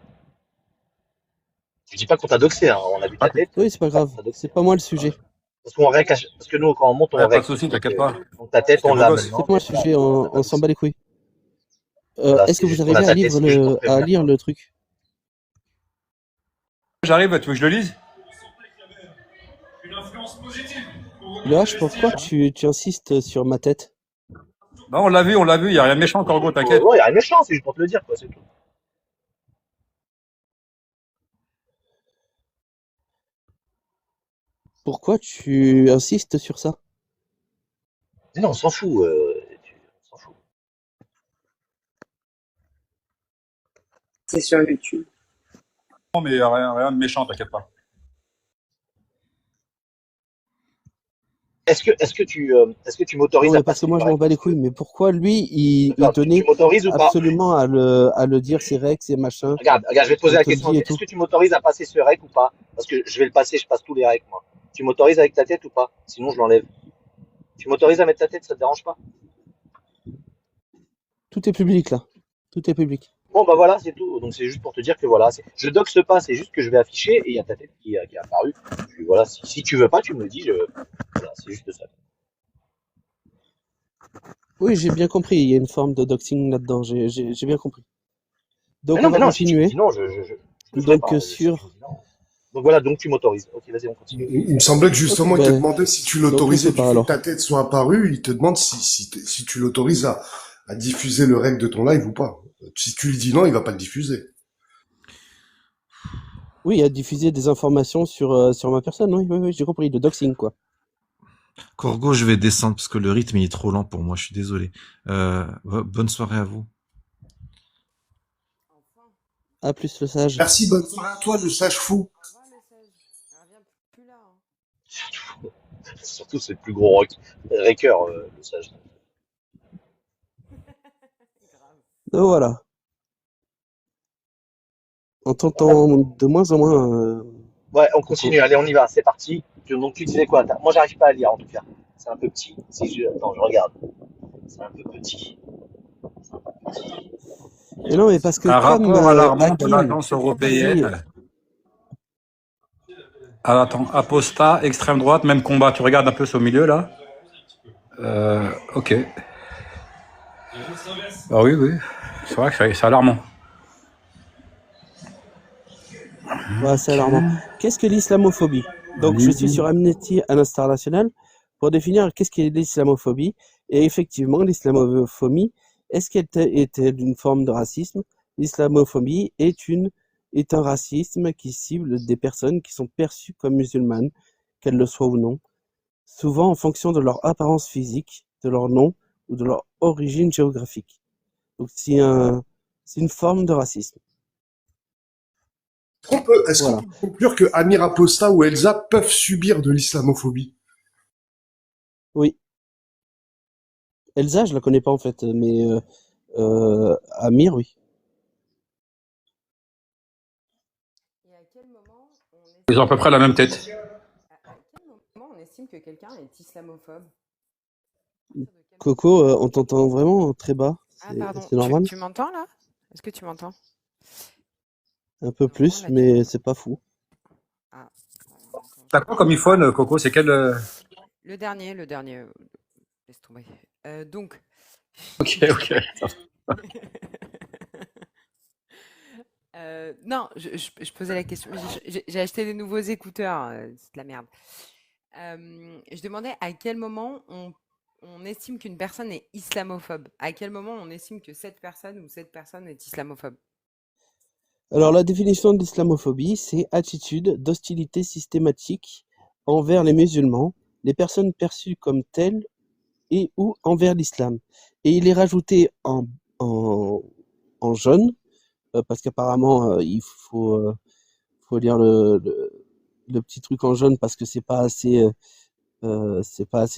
Je dis pas qu'on t'a doxé, hein. On a vu ta tête. Oui, c'est pas grave. C'est pas moi le sujet. Parce que nous, quand on monte, on Ouais, pas de règle. soucis, t'inquiète pas. Donc ta tête, on beau l'a gosse. maintenant. C'est pas moi le sujet. On s'en bat les couilles. Voilà, Est-ce que c'est vous juste qu'on a arrivez ta tête, c'est juste pour prévenir. à lire le truc? J'arrive, tu veux que je le lise? Le H, pourquoi tu insistes sur ma tête? Non, on l'a vu, il y a rien de méchant, Corgo, t'inquiète. Non, il y a rien de méchant, c'est juste pour te le dire, quoi, c'est tout. Pourquoi tu insistes sur ça? Mais non, on s'en fout. On s'en fout. C'est sur YouTube. Non, mais il y a rien de méchant, t'inquiète pas. est-ce que tu Non, m'autorises à mais parce que passer moi, le je m'en rec bats les aussi? couilles. Mais pourquoi lui, il D'accord, tu tenait m'autorises ou pas? absolument à le dire, ses règles, ses machins, Regarde, je vais te poser on la te le question. dit et Est-ce tout. que tu m'autorises à passer ce rec ou pas? Parce que je vais le passer, je passe tous les recs, moi. Tu m'autorises avec ta tête ou pas? Sinon, je l'enlève. Tu m'autorises à mettre ta tête, ça te dérange pas? Tout est public, là. Tout est public. Bon, bah voilà, c'est tout. Donc, c'est juste pour te dire que voilà, je doxe pas, c'est juste que je vais afficher et il y a ta tête qui est apparue. Voilà, si tu veux pas, tu me le dis. Voilà, c'est juste ça. Oui, j'ai bien compris. Il y a une forme de doxing là-dedans. J'ai bien compris. Donc, on Mais va non, si tu me continuer. dis non, je le ferai Donc, pas. Si tu me sur... dis non. Donc voilà, donc tu m'autorises. Ok, vas-y, on continue. Il me semblait que Ok, justement, il te ben, demandait si tu donc on l'autorisais se du part fait que ta alors. tête soit apparue. Il te demande si tu l'autorises à diffuser le rec de ton live ou pas. Si tu lui dis non, il va pas le diffuser. Oui, à diffuser des informations sur ma personne. Oui, oui, oui, j'ai compris. Le doxing, quoi. Corgo, je vais descendre parce que le rythme il est trop lent pour moi, je suis désolé. Bonne soirée à vous. À plus, le sage. Merci, bonne soirée à toi, le sage fou. Surtout, c'est le plus gros recker, le sage. Donc voilà. On t'entend de moins en moins. Ouais, on Coco. continue. Allez, on y va. C'est parti. Donc tu disais quoi? Moi, j'arrive pas à lire en tout cas. C'est un peu petit. Attends, je regarde. C'est un peu petit. C'est un peu petit. Et non, mais parce que Un comme rapport alarmant de Hakim l'agence dit, européenne. Ah, attends, apostat, extrême droite, même combat. Tu regardes un peu au milieu là. Ok. Ah oui, oui. C'est vrai que c'est alarmant. ouais, c'est alarmant. Qu'est-ce que l'islamophobie? Donc, je suis sur Amnesty International pour définir qu'est-ce qu'est l'islamophobie. Et effectivement, l'islamophobie, est-ce qu'elle est une forme de racisme? L'islamophobie est un racisme qui cible des personnes qui sont perçues comme musulmanes, qu'elles le soient ou non, souvent en fonction de leur apparence physique, de leur nom ou de leur origine géographique. Donc, c'est une forme de racisme. Est-ce qu'on Voilà. peut conclure que Amir Aposta ou Elsa peuvent subir de l'islamophobie? Oui. Elsa, je la connais pas en fait, mais Amir, oui. Et à quel moment Ils ont à peu près la même tête. à quel moment on estime que quelqu'un est islamophobe? Coco, on t'entend vraiment très bas. Ah pardon, C'est normal? tu m'entends là? Est-ce que tu m'entends? Un peu plus, mais c'est pas fou. Ah, T'as quoi comme iPhone, Coco? C'est quel le dernier, laisse tomber. Donc. Ok, ok. Non, je posais la question. J'ai acheté des nouveaux écouteurs, c'est de la merde. Je demandais à quel moment on estime qu'une personne est islamophobe. À quel moment on estime que cette personne est islamophobe? Alors, la définition de l'islamophobie, c'est attitude d'hostilité systématique envers les musulmans, les personnes perçues comme telles et ou envers l'islam. Et il est rajouté en jaune, parce qu'apparemment, il faut lire le petit truc en jaune parce que c'est pas assez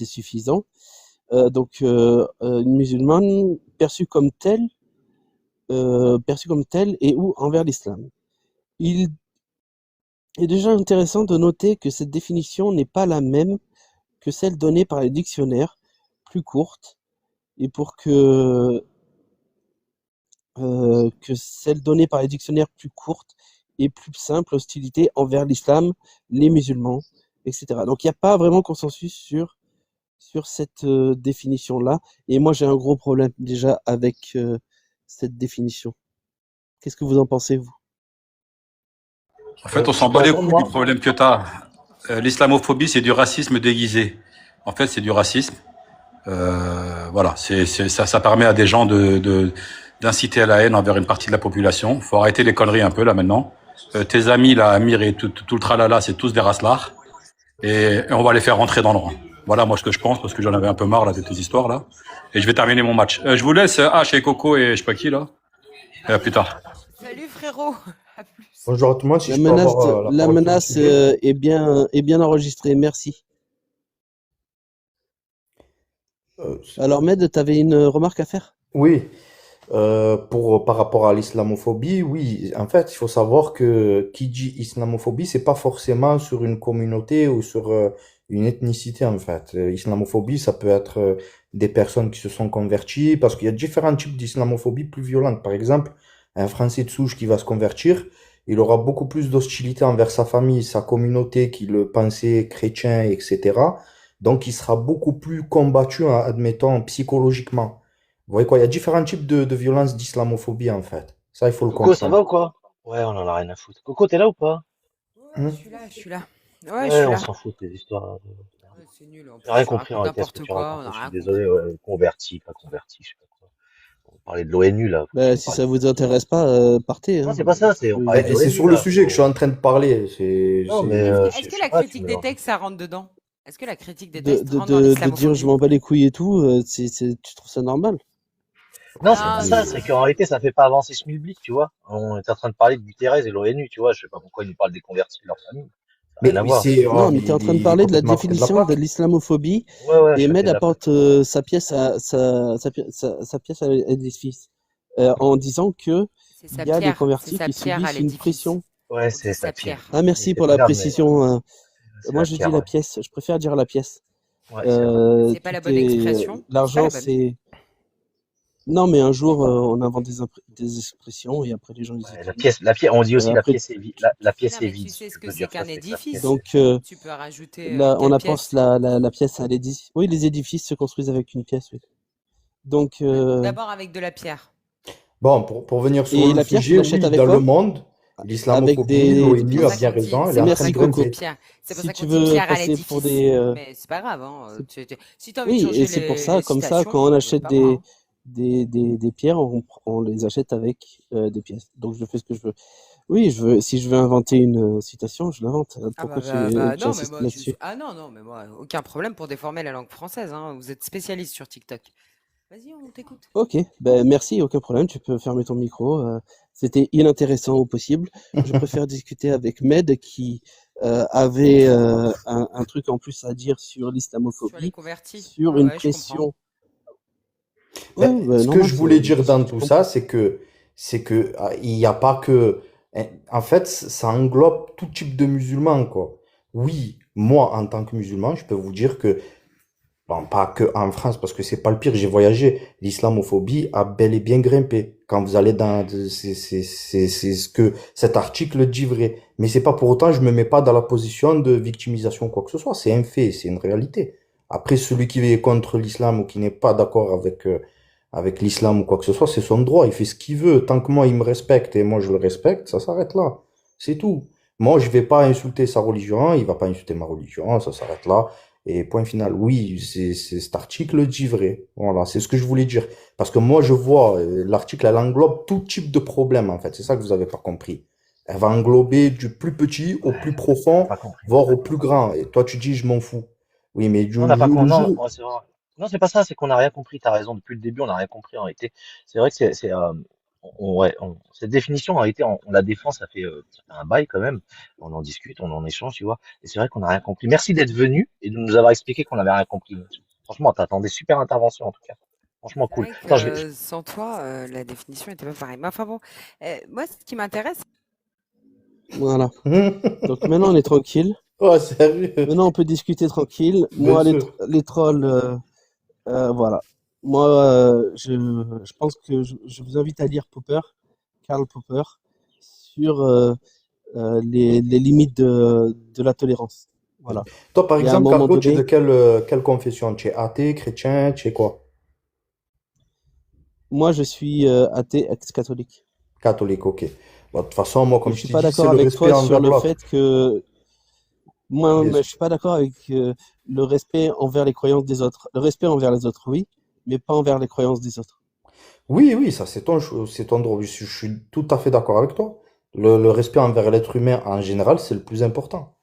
suffisant. Donc, une musulmane perçue comme telle et ou envers l'islam. Il est déjà intéressant de noter que cette définition n'est pas la même que celle donnée par les dictionnaires, plus courte, et que celle donnée par les dictionnaires plus courte et plus simple, hostilité envers l'islam, les musulmans, etc. Donc il n'y a pas vraiment consensus sur cette définition-là. Et moi, j'ai un gros problème déjà avec cette définition. Qu'est-ce que vous en pensez, vous? En fait, on s'en bat les couilles du problème que t'as. L'islamophobie, c'est du racisme déguisé. En fait, c'est du racisme. Voilà, ça permet à des gens d'inciter à la haine envers une partie de la population. Faut arrêter les conneries un peu là maintenant. Tes amis là, Amir et tout le tralala, c'est tous des raslards. Et on va les faire rentrer dans le rang. Voilà moi ce que je pense parce que j'en avais un peu marre là de tes histoires là. Et je vais terminer mon match. Je vous laisse H et Coco et je sais pas qui là. Et à plus tard. Salut frérot. À plus. Bonjour à tout le monde. Si La je peux avoir menace la parole sur le sujet. est bien enregistrée. Merci. c'est- Alors, Med, t'avais une remarque à faire? oui, par rapport à l'islamophobie, oui, en fait, il faut savoir que qui dit islamophobie, c'est pas forcément sur une communauté ou sur une ethnicité, en fait. Islamophobie, ça peut être des personnes qui se sont converties, parce qu'il y a différents types d'islamophobie plus violentes. Par exemple, un Français de souche qui va se convertir, il aura beaucoup plus d'hostilité envers sa famille, sa communauté qui le pensait chrétien, etc. Donc, il sera beaucoup plus combattu, admettons, psychologiquement. Vous voyez quoi, il y a différents types de violences d'islamophobie en fait. Ça, il faut le Coco, ça comprendre. va ou quoi? Ouais, on en a rien à foutre. Coco, t'es là ou pas? Ouais, Hmm. je suis là. Ouais, je Ouais, suis on là. s'en fout de tes histoires de merde. Ouais, c'est nul. En J'ai plus, rien tu compris en racontes réalité à ce que n'importe tu quoi, on racontais. n'a Je suis rien désolé, compris. ouais, converti, pas converti, je sais pas quoi. On parlait de l'ONU là. Pourquoi tu Bah, nous si parlais ça de vous l'ONU? intéresse pas, partez, Non, hein. c'est pas ça, c'est on parlait de Et c'est l'ONU sur le là. sujet que je suis en train de parler. Non, mais Est-ce je que sais la pas, tu critique des mélanges. textes, ça rentre dedans? Est-ce que la critique des De, textes de, rentre dans de, de dire je l'islamophobie? m'en bats les couilles et tout, tu trouves ça normal? Non, c'est Non, pas ça, c'est qu'en réalité, ça fait pas avancer Schmilblick, tu vois. On est en train de parler de Guterres et l'ONU, tu vois. Je sais pas pourquoi ils nous parlent des convertis de leur famille. Ça n'a rien Mais, à mais voir. c'est, Non, oh, on mais était en train de il est parler de la complètement à côté de la définition de plaque. l'islamophobie Ouais, ouais, je et suis à Med côté de la plaque. apporte sa pièce à l'édifice en disant que c'est il sa y a des pierre. C'est convertis sa qui pierre à subissent une l'édifice. pression. Ouais, On c'est dit sa sa pierre. pierre. Ah, Mais merci c'est pour pas la grave, mais précision. c'est Moi, la je dis pierre, la ouais. pièce. Je préfère dire la pièce. Ouais, c'est la bonne. C'est pas la Tout bonne est expression. C'est pas l'argent, la bonne. c'est non, mais un jour on invente des expressions et après les gens les Ouais, utilisent. la pièce, on dit aussi Après, la Mais pièce non, est mais vide. tu sais ce Tu que peux c'est dire ça, qu'un c'est que la pièce édifice. est donc vide. Tu peux rajouter là, on quelle apporte pièce? la pièce à l'édifice. Oui, les édifices se construisent avec une pièce. Oui. Donc D'abord avec de la pierre. Bon, pour venir sur et le la pierre, tu sujet, l'achètes oui, avec dans le quoi? monde, Avec l'islamophobie, des. C'est l'ONU pour a ça bien qu'on dit, raison, elle est c'est en pour train ça Merci de qu'on dit Coco. grimper. pierre. C'est pour Si ça qu'on tu dit veux pierre à passer pour l'édifice. des Mais c'est pas grave, hein. c'est- Si t'as envie de oui, et changer c'est pour les ça, comme ça, citations, quand on c'est achète pas moi, hein. des pierres, on les achète avec des pièces. Donc je fais ce que je veux. Oui, si je veux inventer une citation, je l'invente. Ah Pourquoi tu non, mais insistes moi là-dessus? ah non, non, mais moi aucun problème pour déformer la langue française, hein. Vous êtes spécialiste sur TikTok. Vas-y, on t'écoute. Ok, ben merci, aucun problème, tu peux fermer ton micro. C'était inintéressant au possible. Je préfère discuter avec Med qui avait un truc en plus à dire sur Sur les l'islamophobie, convertis. sur Ouais, une ouais, je comprends. pression. Ouais, Ben, ben, ce que normal, je voulais dire dans je tout comprends. ça, c'est que il n'y a pas que, en fait, ça englobe tout type de musulmans, quoi. Oui, moi, en tant que musulman, je peux vous dire que, bon, pas que en France, parce que c'est pas le pire, j'ai voyagé. L'islamophobie a bel et bien grimpé. Quand vous allez c'est ce que cet article dit vrai. Mais c'est pas pour autant, je me mets pas dans la position de victimisation ou quoi que ce soit. C'est un fait, c'est une réalité. Après, celui qui est contre l'islam ou qui n'est pas d'accord avec l'islam ou quoi que ce soit, c'est son droit. Il fait ce qu'il veut. Tant que moi, il me respecte et moi, je le respecte, ça s'arrête là. C'est tout. Moi, je vais pas insulter sa religion, il va pas insulter ma religion, ça s'arrête là. Et point final, oui, cet article dit vrai. Voilà, c'est ce que je voulais dire. Parce que moi, je vois, l'article, elle englobe tout type de problème, en fait. C'est ça que vous avez pas compris. Elle va englober du plus petit au plus On n'a profond, pas compris. voire au plus grand. Et toi, tu dis, je m'en fous. Oui, mais Non, on n'a pas le compris. jour, Non, ouais, c'est vrai. Non, c'est pas ça, c'est qu'on n'a rien compris. T'as raison. Depuis le début, on n'a rien compris en réalité. C'est vrai que ouais, cette définition en réalité, on la défend, ça fait un bail quand même. On en discute, on en échange, tu vois. Et c'est vrai qu'on n'a rien compris. Merci d'être venu et de nous avoir expliqué qu'on n'avait rien compris. Franchement, t'attendais super intervention en tout cas. Franchement, C'est cool. vrai Attends, que sans toi, la définition était pas pareille. Mais enfin bon, moi, ce qui m'intéresse, Voilà. Donc maintenant, on est tranquille. oh, sérieux, Maintenant, on peut discuter tranquille. bien Moi, sûr. les trolls, voilà. Moi, je pense que je vous invite à lire Popper, Karl Popper, sur les limites de la tolérance. Voilà. Toi, par Et à un exemple, moment Cargo, tu es de donné, quelle confession? Tu es athée, chrétien, tu es quoi? moi, je suis athée ex-catholique. Catholique, ok. Bon, de toute façon, moi, Et comme je je suis t'ai pas dit, c'est d'accord le avec respect toi sur envers le l'autre. fait que moi, Bien mais sûr. je suis pas d'accord avec le respect envers les croyances des autres. Le respect envers les autres, oui, mais pas envers les croyances des autres. Oui, oui, ça, c'est ton droit. Je suis tout à fait d'accord avec toi. Le respect envers l'être humain en général, c'est le plus important.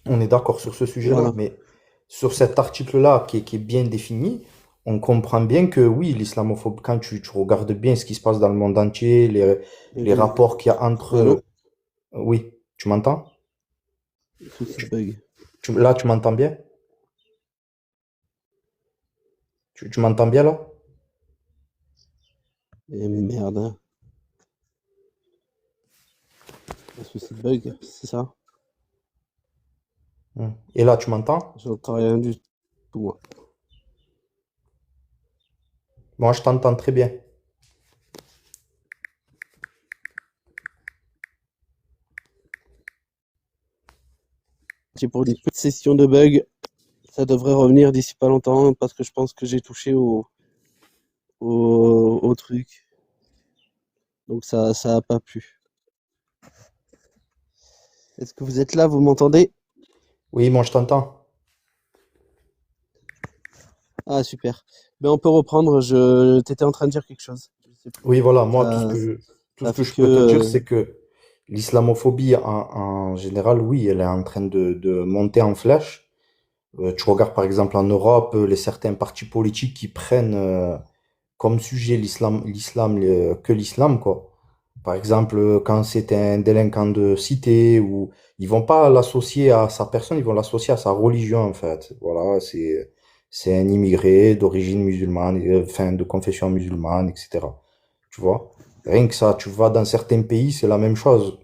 On est d'accord sur ce sujet-là. Voilà. Mais sur cet article-là, qui est bien défini, on comprend bien que oui, l'islamophobie, quand tu regardes bien ce qui se passe dans le monde entier, les Je- rapports qu'il y a Allô? entre... Oui, tu m'entends? Tout ça bug. Là, tu m'entends bien? Tu m'entends bien là? Et merde, hein. Un souci de bug, c'est ça? Et là, tu m'entends? J'entends rien du tout, moi. Moi, je t'entends très bien. C'est pour une petite session de bug. Ça devrait revenir d'ici pas longtemps parce que je pense que j'ai touché au truc. Donc ça a pas plu. Est-ce que vous êtes là, vous m'entendez? Oui, moi, je t'entends. Ah, super. Ben, on peut reprendre. T'étais en train de dire quelque chose. Je sais plus. Oui, voilà, moi, Ça, tout ça ce que fait je peux te dire, que... c'est que l'islamophobie, en général, oui, elle est en train de monter en flèche. Tu regardes, par exemple, en Europe, certains partis politiques qui prennent comme sujet que l'islam, quoi. Par exemple, quand c'est un délinquant de cité, ou ils vont pas l'associer à sa personne, ils vont l'associer à sa religion, en fait. Voilà, c'est un immigré d'origine musulmane, enfin, de confession musulmane, etc. Tu vois? Rien que ça, tu vas dans certains pays, c'est la même chose.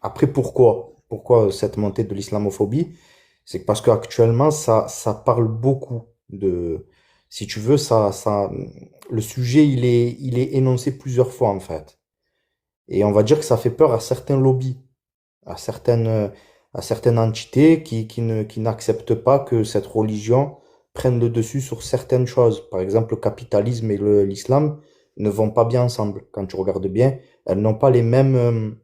Après, pourquoi? Pourquoi cette montée de l'islamophobie? C'est que parce qu'actuellement, ça parle beaucoup de, si tu veux, le sujet, il est énoncé plusieurs fois, en fait. Et on va dire que ça fait peur à certains lobbies, à certaines entités qui n'acceptent pas que cette religion prenne le dessus sur certaines choses. Par exemple, le capitalisme et l'islam ne vont pas bien ensemble. Quand tu regardes bien, elles n'ont pas les mêmes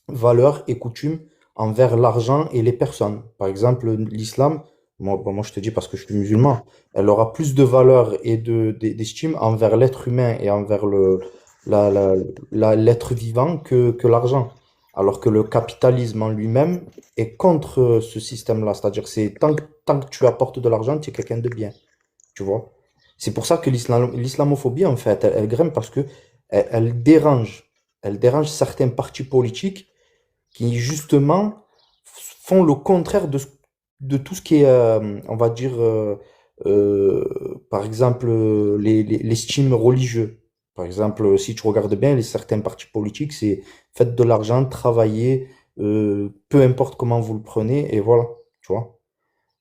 valeurs et coutumes envers l'argent et les personnes. Par exemple, l'islam, moi je te dis parce que je suis musulman, elle aura plus de valeur et d'estime envers l'être humain et envers la, la, l'être vivant que l'argent. Alors que le capitalisme en lui-même est contre ce système-là. C'est-à-dire, c'est tant que tu apportes de l'argent, tu es quelqu'un de bien. Tu vois? C'est pour ça que l'islamophobie, en fait, elle grimpe parce que elle dérange. Elle dérange certains partis politiques qui, justement, font le contraire de tout ce qui est, on va dire, par exemple, l'estime religieux. Par exemple, si tu regardes bien, certains partis politiques, c'est faites de l'argent, travaillez, peu importe comment vous le prenez, et voilà, tu vois.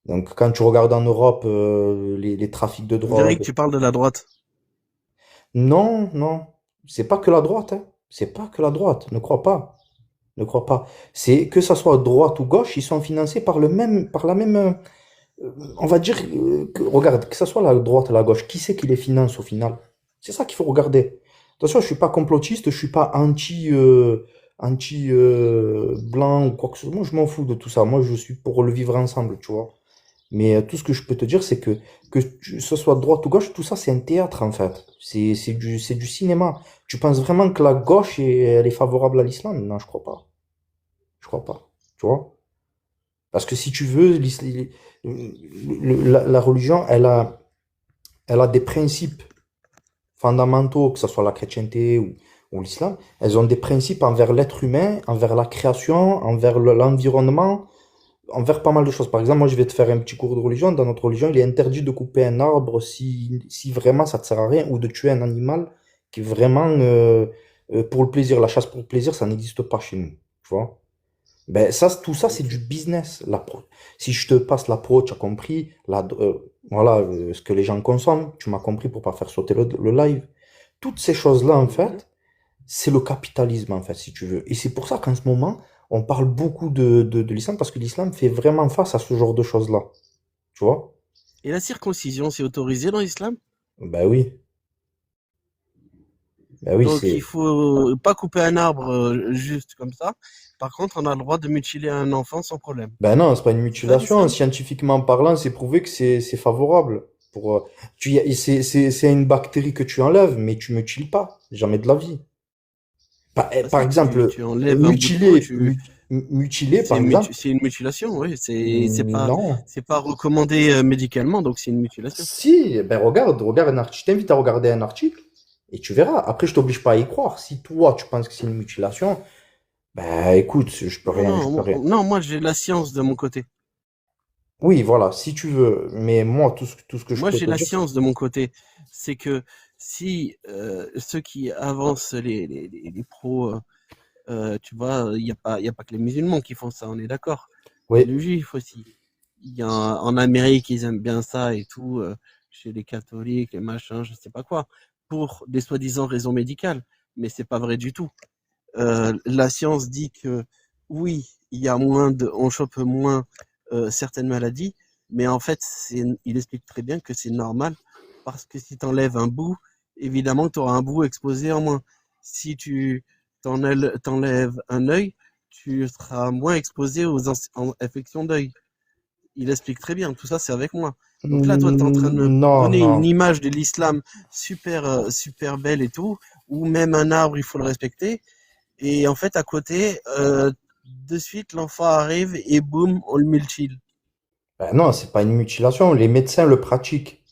Donc, quand tu regardes en Europe, les trafics de On dirait que drogue, tu parles de la droite. non, non, c'est pas que la droite, hein. C'est pas que la droite, ne crois pas. Ne crois pas. C'est que ça soit droite ou gauche, ils sont financés par la même, on va dire, regarde, que ça soit la droite ou la gauche, qui c'est qui les finance au final? C'est ça qu'il faut regarder. Attention, je suis pas complotiste, je suis pas anti blanc ou quoi que ce soit. Moi, je m'en fous de tout ça. Moi, je suis pour le vivre ensemble, tu vois. Mais tout ce que je peux te dire, c'est que ce soit droite ou gauche, tout ça, c'est un théâtre, en fait. C'est du cinéma. Tu penses vraiment que la gauche, elle est favorable à l'islam? Non, je crois pas. Je crois pas. Tu vois? Parce que si tu veux, la religion, elle a des principes fondamentaux, que ce soit la chrétienté ou l'islam. Elles ont des principes envers l'être humain, envers la création, envers l'environnement, envers pas mal de choses. Par exemple, moi, je vais te faire un petit cours de religion. Dans notre religion, il est interdit de couper un arbre si vraiment ça te sert à rien, ou de tuer un animal qui est vraiment pour le plaisir. La chasse pour le plaisir, ça n'existe pas chez nous. Tu vois? Ben, ça, tout ça, c'est du business. Si je te passe la pro, tu as compris. Voilà, ce que les gens consomment, tu m'as compris pour pas faire sauter le live. Toutes ces choses-là, en fait, c'est le capitalisme, en fait, si tu veux. Et c'est pour ça qu'en ce moment, on parle beaucoup de l'islam, parce que l'islam fait vraiment face à ce genre de choses-là. Tu vois? Et la circoncision, c'est autorisé dans l'islam? Ben oui. Ben oui, Donc il c'est. faut pas couper un arbre juste comme ça. Par contre, on a le droit de mutiler un enfant sans problème. Ben non, c'est pas une C'est ça mutilation. l'islam? Scientifiquement parlant, c'est prouvé que c'est favorable. C'est une bactérie que tu enlèves, mais tu mutiles pas. Jamais de la vie. Ah Par si, exemple, tu enlèves un bout de peau, mutiler, par exemple. c'est une mutilation, oui. Non. C'est pas recommandé médicalement, donc c'est une mutilation. Si, ben regarde un article. Je t'invite à regarder un article et tu verras. Après, je t'oblige pas à y croire. Si toi, tu penses que c'est une mutilation, ben écoute, je peux rien, je peux rien. Non, moi j'ai la science de mon côté. Oui, voilà, si tu veux. Mais moi, tout ce que je Moi, peux j'ai te la dire, science de mon côté. C'est que si ceux qui avancent les pros, tu vois, il y a pas que les musulmans qui font ça, on est d'accord. Il y a oui. les juifs aussi. En Amérique, ils aiment bien ça et tout, chez les catholiques, les machins, je sais pas quoi, pour des soi-disant raisons médicales. Mais c'est pas vrai du tout. La science dit que oui, on chope moins certaines maladies, mais en fait, il explique très bien que c'est normal parce que si tu enlèves un bout, évidemment, tu auras un bout exposé en moins. Si tu t'enlèves un œil, tu seras moins exposé aux infections d'œil. Il explique très bien, tout ça c'est avec moi. Donc là, toi, tu es en train de me Non, donner non. une image de l'islam super belle et tout, où même un arbre, il faut le respecter. Et en fait, à côté, de suite, l'enfant arrive et boum, on le mutile. Ben non, c'est pas une mutilation. Les médecins le pratiquent.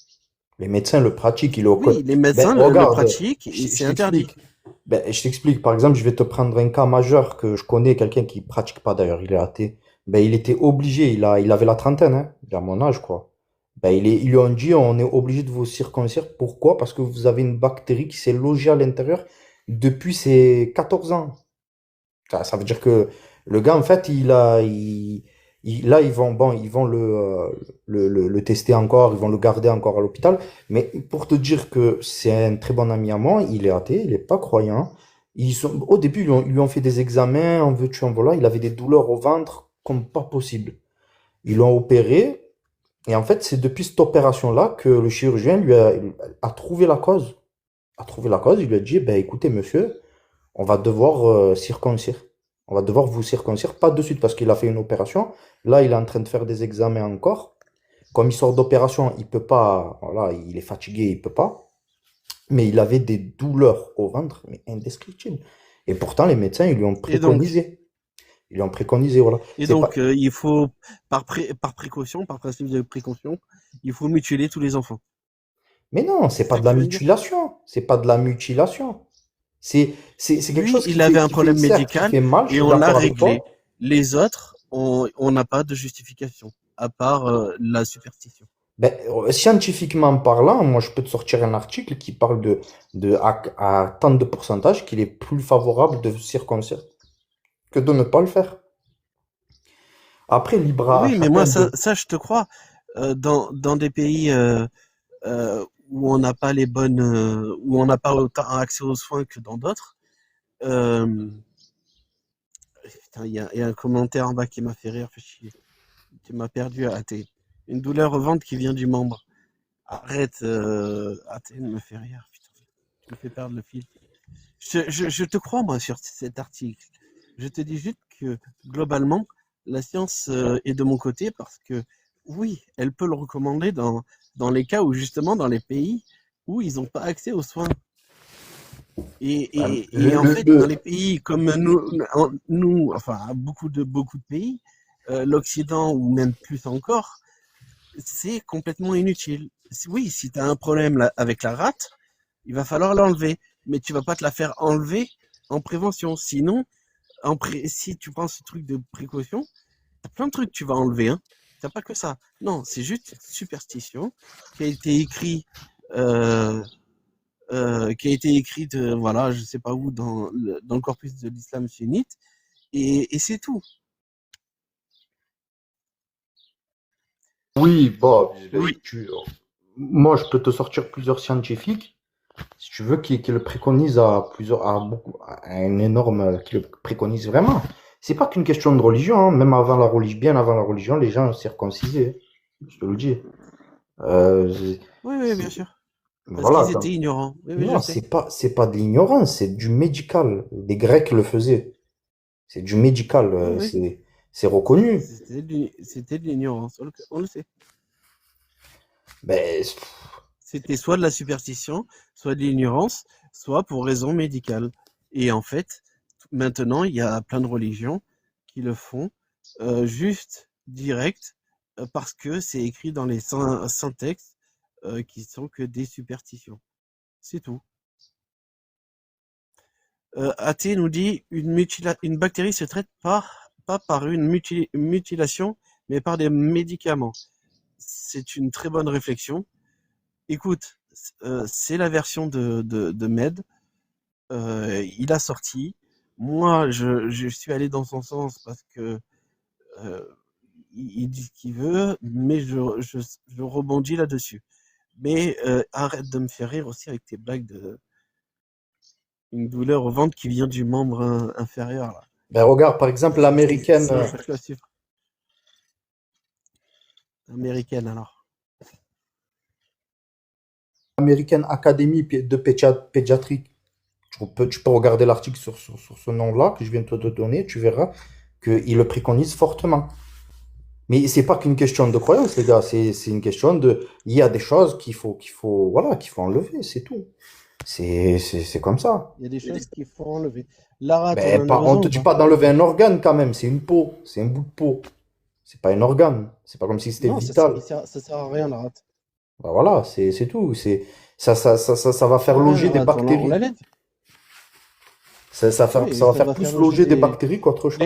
Les médecins le pratiquent. Il est au Oui, code. les Ben, médecins le regarde, pratiquent et je c'est interdit. t'explique. Ben, je t'explique. Par exemple, je vais te prendre un cas majeur que je connais, quelqu'un qui pratique pas d'ailleurs, il est athée. Ben, il était obligé, il avait la trentaine, hein. Il a mon âge, quoi. Ben, ils lui ont dit, on est obligé de vous circoncire. Pourquoi? Parce que vous avez une bactérie qui s'est logée à l'intérieur depuis ses 14 ans. Ça veut dire que le gars, en fait, là, ils vont le tester encore, ils vont le garder encore à l'hôpital. Mais pour te dire que c'est un très bon ami à moi, il est athée, il est pas croyant. Au début, ils lui ont fait des examens, en veux-tu, en voilà. Il avait des douleurs au ventre comme pas possible. Ils l'ont opéré. Et en fait, c'est depuis cette opération-là que le chirurgien a trouvé la cause. A trouvé la cause, il lui a dit, ben, écoutez, monsieur, on va devoir circoncire. On va devoir vous circoncire, pas de suite parce qu'il a fait une opération. Là, il est en train de faire des examens encore. Comme il sort d'opération, il peut pas, voilà, il est fatigué, il peut pas. Mais il avait des douleurs au ventre, mais indescriptibles. Et pourtant, les médecins, ils lui ont Et donc, préconisé. Ils lui ont préconisé, voilà. et C'est donc pas, il faut, par précaution, par principe de précaution, il faut mutiler tous les enfants. mais non, c'est C'est pas ça de que la tu veux me dire? mutilation. C'est pas de la mutilation. C'est quelque Lui, chose il avait un qui fait, problème certes, qui médical fait mal, je et suis on l'a d'accord avec réglé. toi. Les autres, on n'a pas de justification, à part la superstition. Ben, scientifiquement parlant, moi je peux te sortir un article qui parle à tant de pourcentage qu'il est plus favorable de circoncire que de ne pas le faire. Après, libre à Oui, mais chacun moi, de. ça, je te crois. Dans des pays où on n'a pas où on n'a pas autant accès aux soins que dans d'autres, euh, putain, il y a un commentaire en bas qui m'a fait rire, fait chier. Tu m'as perdu à athée. Une douleur au ventre qui vient du membre. Arrête, athée me fait rire, putain. Tu me fais perdre le fil. Je te crois, moi, sur cet article. Je te dis juste que, globalement, la science est de mon côté parce que, oui, elle peut le recommander dans les cas où, justement, dans les pays où ils n'ont pas accès aux soins. Ben, Et en fait, dans les pays comme nous enfin, beaucoup de pays, l'Occident ou même plus encore, c'est complètement inutile. Oui, si tu as un problème avec la rate, il va falloir l'enlever. Mais tu vas pas te la faire enlever en prévention. Sinon, si tu prends ce truc de précaution, t'as plein de trucs que tu vas enlever. Hein. T'as pas que ça. Non, c'est juste une superstition qui a été écrit, euh, qui a été écrite, voilà, je sais pas où, dans le corpus de l'islam sunnite, et c'est tout. Oui, bah, Oui, moi je peux te sortir plusieurs scientifiques, si tu veux, qui le préconisent à un énorme, qui le préconisent vraiment. C'est pas qu'une question de religion, hein. Même avant la religion, bien avant la religion, les gens circoncisaient. Je te le dis. Euh, oui, oui, bien c'est- sûr. Parce voilà, qu'ils étaient ignorants. Oui, oui, je non, sais. c'est pas de l'ignorance, c'est du médical. Les Grecs le faisaient. C'est du médical, Oui, oui. c'est reconnu. C'était de l'ignorance, on le sait. Ben, C'était soit de la superstition, soit de l'ignorance, soit pour raison médicale. Et en fait, maintenant, il y a plein de religions qui le font juste direct parce que c'est écrit dans les saints textes qui sont que des superstitions. C'est tout. Athée nous dit une bactérie se traite pas par une mutilation, mais par des médicaments. C'est une très bonne réflexion. Écoute, c'est la version de Med. Il a sorti. Moi, je suis allé dans son sens parce que euh, il dit ce qu'il veut, mais je rebondis là-dessus. Mais arrête de me faire rire aussi avec tes blagues de une douleur au ventre qui vient du membre inférieur là. Ben regarde, par exemple, Ça, je la suis. Américaine alors. l'American Academy de Pédiatrie. Tu peux regarder l'article sur ce nom-là que je viens de te donner, tu verras qu'il le préconise fortement. Mais c'est pas qu'une question de croyance, les gars, c'est une question de. Il y a des choses voilà, qu'il faut enlever, c'est tout. C'est comme ça. Il y a des choses qu'il faut enlever. Lara, Ben, t'en as on besoin te ou dit pas? pas d'enlever un organe quand même, c'est une peau, c'est un bout de peau. C'est pas un organe. C'est pas comme si c'était Non, vital. ça sert à rien, Lara. Ben voilà, c'est tout. Ça va faire Ça sert à rien, loger des Lara. On bactéries. l'enlève. Ça Oui, va ça faire va plus faire loger loger des des. bactéries qu'autre chose.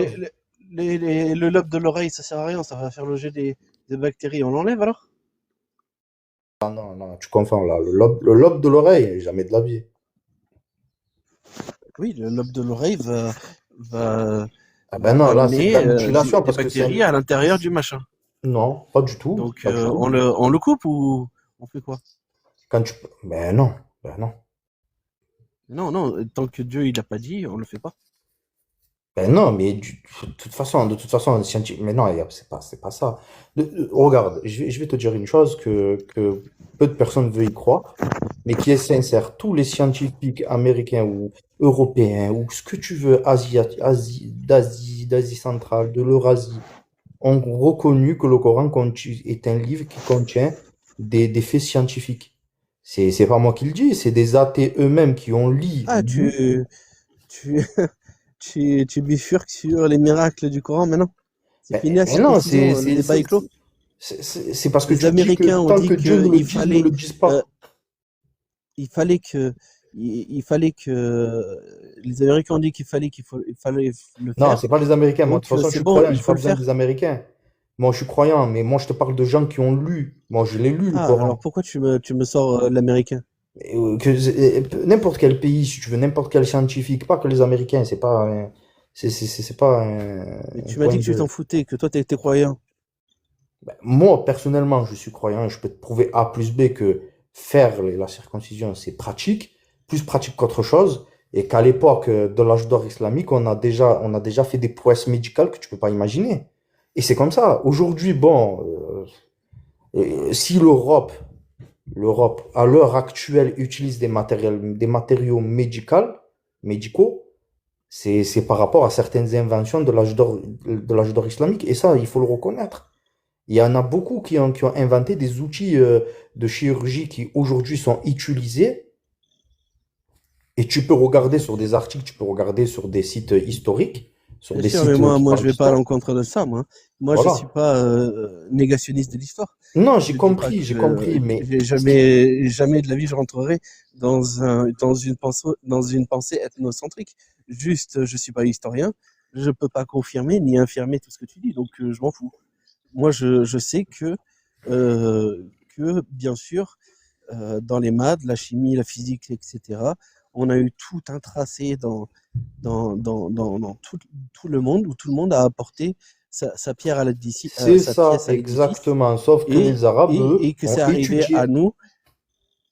Le lobe de l'oreille, ça sert à rien. Ça va faire loger des bactéries. On l'enlève alors? Ah non, non, tu confonds là. Le lobe de l'oreille, jamais de la vie. Oui, le lobe de l'oreille va, Ah va ben non, là, c'est de amener la mutilation des parce que c'est bactéries à l'intérieur du machin. Non, pas du tout. Donc, Pas du tout. on le coupe ou on fait quoi? Quand tu... Ben non, ben non. Non, non, tant que Dieu il a pas dit, on le fait pas. Ben non, mais de toute façon, scientifique. Mais non, c'est pas ça. Regarde, je vais te dire une chose que peu de personnes veulent y croire, mais qui est sincère. Tous les scientifiques américains ou européens ou ce que tu veux, d'Asie centrale, de l'Eurasie, ont reconnu que le Coran est un livre qui contient des faits scientifiques. C'est pas moi qui le dis, c'est des athées eux-mêmes qui ont lu. Ah, tu, tu bifurques sur les miracles du Coran maintenant? C'est fini la Mais non, circoncision, le débat est clos. c'est parce que Les tu dis que Américains ont tant dit que Dieu nous le qu'il dise, ne fallait, le dise pas. il fallait que, il fallait que, les Américains ont dit il fallait le Non, faire. c'est pas les Américains. Moi, de Donc, toute façon, je c'est suis bon, croyant, il j'ai faut pas le besoin faire. des Américains. Moi, je suis croyant, mais moi, je te parle de gens qui ont lu. Moi, je l'ai lu, le Ah, alors Coran. pourquoi tu me sors l'américain? N'importe quel pays, si tu veux, n'importe quel scientifique, pas que les Américains, c'est pas, c'est pas Mais un tu m'as point dit que tu de. t'en foutais, que toi t'étais croyant. Ben, moi, personnellement, je suis croyant et je peux te prouver A plus B que faire la circoncision, c'est pratique, plus pratique qu'autre chose, et qu'à l'époque de l'âge d'or islamique, on a déjà fait des prouesses médicales que tu peux pas imaginer. Et c'est comme ça. Aujourd'hui, bon, si l'Europe, à l'heure actuelle, utilise des matériaux médicaux, c'est par rapport à certaines inventions de l'âge d'or islamique, et ça, il faut le reconnaître. Il y en a beaucoup qui ont inventé des outils de chirurgie qui aujourd'hui sont utilisés. Et tu peux regarder sur des articles, tu peux regarder sur des sites historiques, sur Bien des sûr, mais sites qui moi, parlent je vais pas à d'histoire. l'encontre de ça, moi. Moi, je suis Voilà. pas négationniste de l'histoire. Non, Je dis pas j'ai que compris, mais jamais de la vie je rentrerai dans une pensée ethnocentrique. Juste, je suis pas historien, je peux pas confirmer ni infirmer tout ce que tu dis, donc je m'en fous. Moi, je sais que bien sûr, dans les maths, la chimie, la physique, etc., on a eu tout un tracé dans tout le monde, où tout le monde a apporté sa pierre à l'édifice, c'est sa ça pièce à l'édifice, exactement. Sauf que les Arabes, eux, et que ont c'est arrivé à étudié. nous,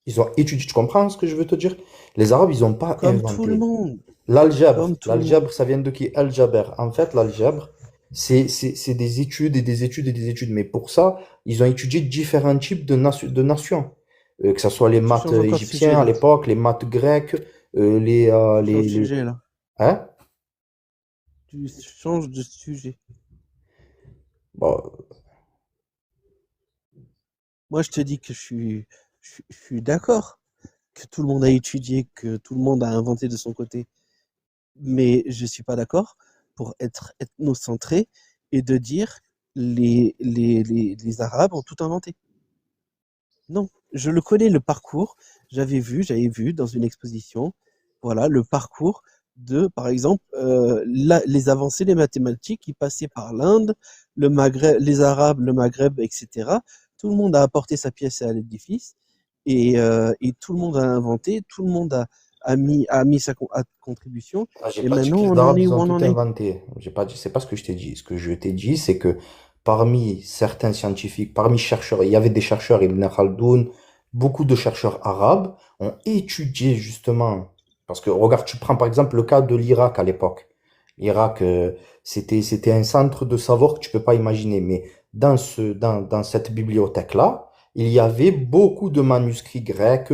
Ils ont étudié. Tu comprends ce que je veux te dire? Les Arabes, ils n'ont pas comme tout le inventé. monde, L'algèbre. comme tout le monde. L'algèbre, ça vient de qui? Al-Jaber. En fait, l'algèbre, c'est des études et des études et des études. Mais pour ça, ils ont étudié différents types de nations. Que ce soit les Tu maths changes encore de sujet égyptiens à là. l'époque, les maths grecs, Tu changes de sujet là. Hein? Tu changes de sujet. Bon, Moi, je te dis que je suis d'accord que tout le monde a étudié, que tout le monde a inventé de son côté, mais je suis pas d'accord pour être ethnocentré et de dire les Arabes ont tout inventé. Non, je le connais le parcours. J'avais vu dans une exposition, voilà, le parcours de, par exemple, les avancées des mathématiques qui passaient par l'Inde, le Maghreb, les Arabes, le Maghreb, etc. Tout le monde a apporté sa pièce à l'édifice et tout le monde a inventé, tout le monde a mis sa contribution. Ah, j'ai Et pas dit que maintenant, les on en Arabes, est ils où ont on tout en est. inventé. J'ai pas dit, c'est pas ce que je t'ai dit. Ce que je t'ai dit, c'est que parmi certains scientifiques, parmi chercheurs, il y avait des chercheurs, Ibn Khaldoun, beaucoup de chercheurs arabes ont étudié justement, parce que regarde, tu prends par exemple le cas de l'Irak à l'époque. L'Irak, c'était un centre de savoir que tu peux pas imaginer. Mais dans cette bibliothèque-là, il y avait beaucoup de manuscrits grecs,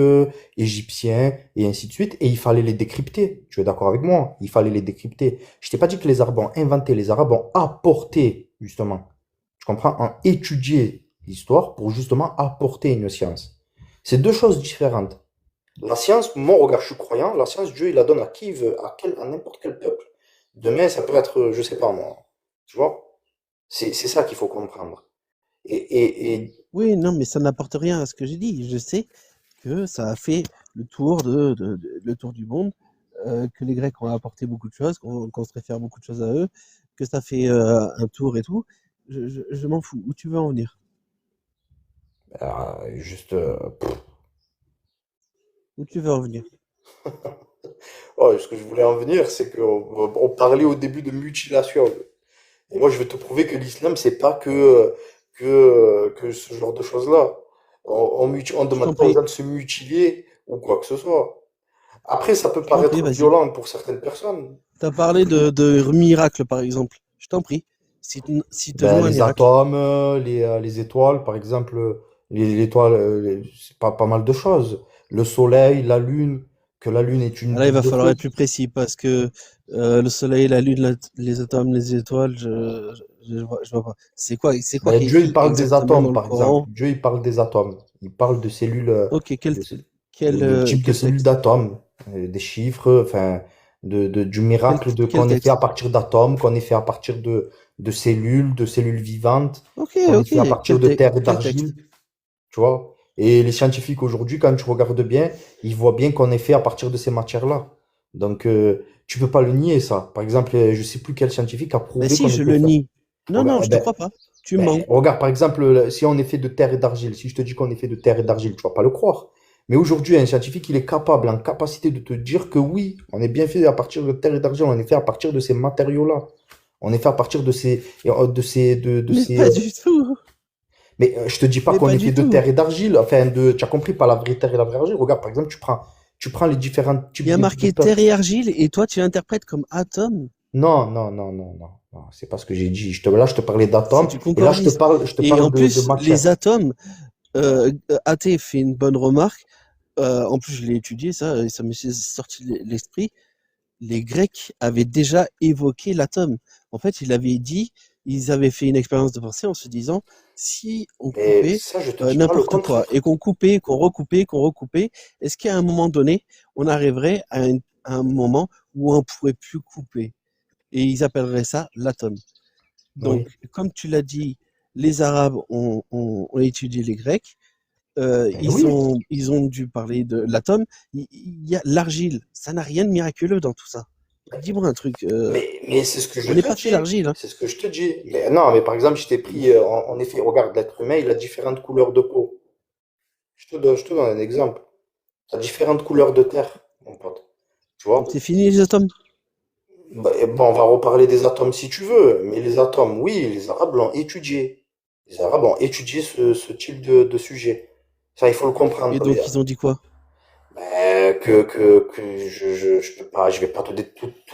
égyptiens, et ainsi de suite, et il fallait les décrypter. Tu es d'accord avec moi? Il fallait les décrypter. Je t'ai pas dit que les Arabes ont inventé, les Arabes ont apporté, justement. Tu comprends? Ont étudié l'histoire pour justement apporter une science. C'est deux choses différentes. La science, moi, regarde, je suis croyant, la science, Dieu, il la donne à qui il veut, à n'importe quel peuple. Demain, ça peut être, je sais pas moi. Tu vois? C'est ça qu'il faut comprendre. Et Oui, non, mais ça n'apporte rien à ce que j'ai dit. Je sais que ça a fait le tour le tour du monde, que les Grecs ont apporté beaucoup de choses, qu'on se réfère beaucoup de choses à eux, que ça fait un tour et tout. Je m'en fous. Où tu veux en venir? juste, Où tu veux en venir? oh, ce que je voulais en venir, c'est qu'on parlait au début de mutilation. Et moi, je vais te prouver que l'islam, c'est pas que ce genre de choses-là. On Je t'en demande pas aux prie. gens de se mutiler ou quoi que ce soit. Après, ça peut Je t'en prie, paraître vas-y. violent pour certaines personnes. T'as parlé de miracle, par exemple. Je t'en prie. Cite-nous un Les miracle. atomes, les étoiles, par exemple, l'étoile, c'est pas mal de choses. Le soleil, la lune, que la lune est une Là, il boule va de falloir feu. être plus précis parce que le soleil, la lune, les atomes, les étoiles, je vois pas. C'est quoi qui est Dieu, il écrit parle des exactement atomes, dans le par exemple. Coran? Dieu, il parle des atomes. Il parle de cellules, Ok, de, de type de quel cellules texte? d'atomes, des chiffres, enfin, du miracle Quel qu'on est fait à texte? partir d'atomes, qu'on est fait à partir de cellules vivantes, Ok, qu'on est ok. fait à partir de terre et Quel texte? d'argile, tu vois. Et les scientifiques aujourd'hui, quand tu regardes bien, ils voient bien qu'on est fait à partir de ces matières-là. Donc, tu peux pas le nier, ça. Par exemple, je sais plus quel scientifique a Ben prouvé si, qu'on je était le fait. nie. Non, non, Regarde, je te crois pas. Tu ben, mens. regarde, par exemple, si on est fait de terre et d'argile, si je te dis qu'on est fait de terre et d'argile, tu vas pas le croire. Mais aujourd'hui, un scientifique, il est capable, en capacité de te dire que oui, on est bien fait à partir de terre et d'argile, on est fait à partir de ces matériaux-là. On est fait à partir de Mais ces. pas du tout. Mais je te dis pas Mais qu'on pas est fait du de tout. terre et d'argile, enfin, tu as compris, pas la vraie terre et la vraie argile. Regarde, par exemple, tu prends les différents Il y types a de marqué terre peuples. et argile et toi tu l'interprètes comme atome. Non, non, non, non, non, non, c'est pas ce que j'ai dit. Là, je te parlais C'est d'atomes, du et là, concordisme. je te Et parle en de plus, matière. les atomes, AT fait une bonne remarque. En plus, je l'ai étudié, ça, et ça m'est sorti de l'esprit. Les Grecs avaient déjà évoqué l'atome. En fait, ils avaient fait une expérience de pensée en se disant, si on Et coupait ça, je te dis pas le n'importe quoi, et contraire. qu'on coupait, qu'on recoupait, est-ce qu'à un moment donné, on arriverait à un moment où on pourrait plus couper? Et ils appelleraient ça l'atome. Donc, Oui. comme tu l'as dit, les Arabes ont étudié les Grecs. Ben oui. Ils ont dû parler de l'atome. Il y a l'argile. Ça n'a rien de miraculeux dans tout ça. Dis-moi un truc. Mais c'est ce que je On n'est te pas fait dis. d'argile, hein. C'est ce que je te dis. Mais non, mais par exemple, je t'ai pris, en effet, regarde, l'être humain, il a différentes couleurs de peau. Je te donne un exemple. Tu as différentes couleurs de terre, mon pote. Tu Donc vois? c'est fini les atomes. Bah, et bon, on va reparler des atomes si tu veux. Mais les atomes, oui, les Arabes l'ont étudié. Les Arabes ont étudié ce type de sujet. Ça, il faut le comprendre. Et donc ils ont dit quoi? Je peux pas, je vais pas tout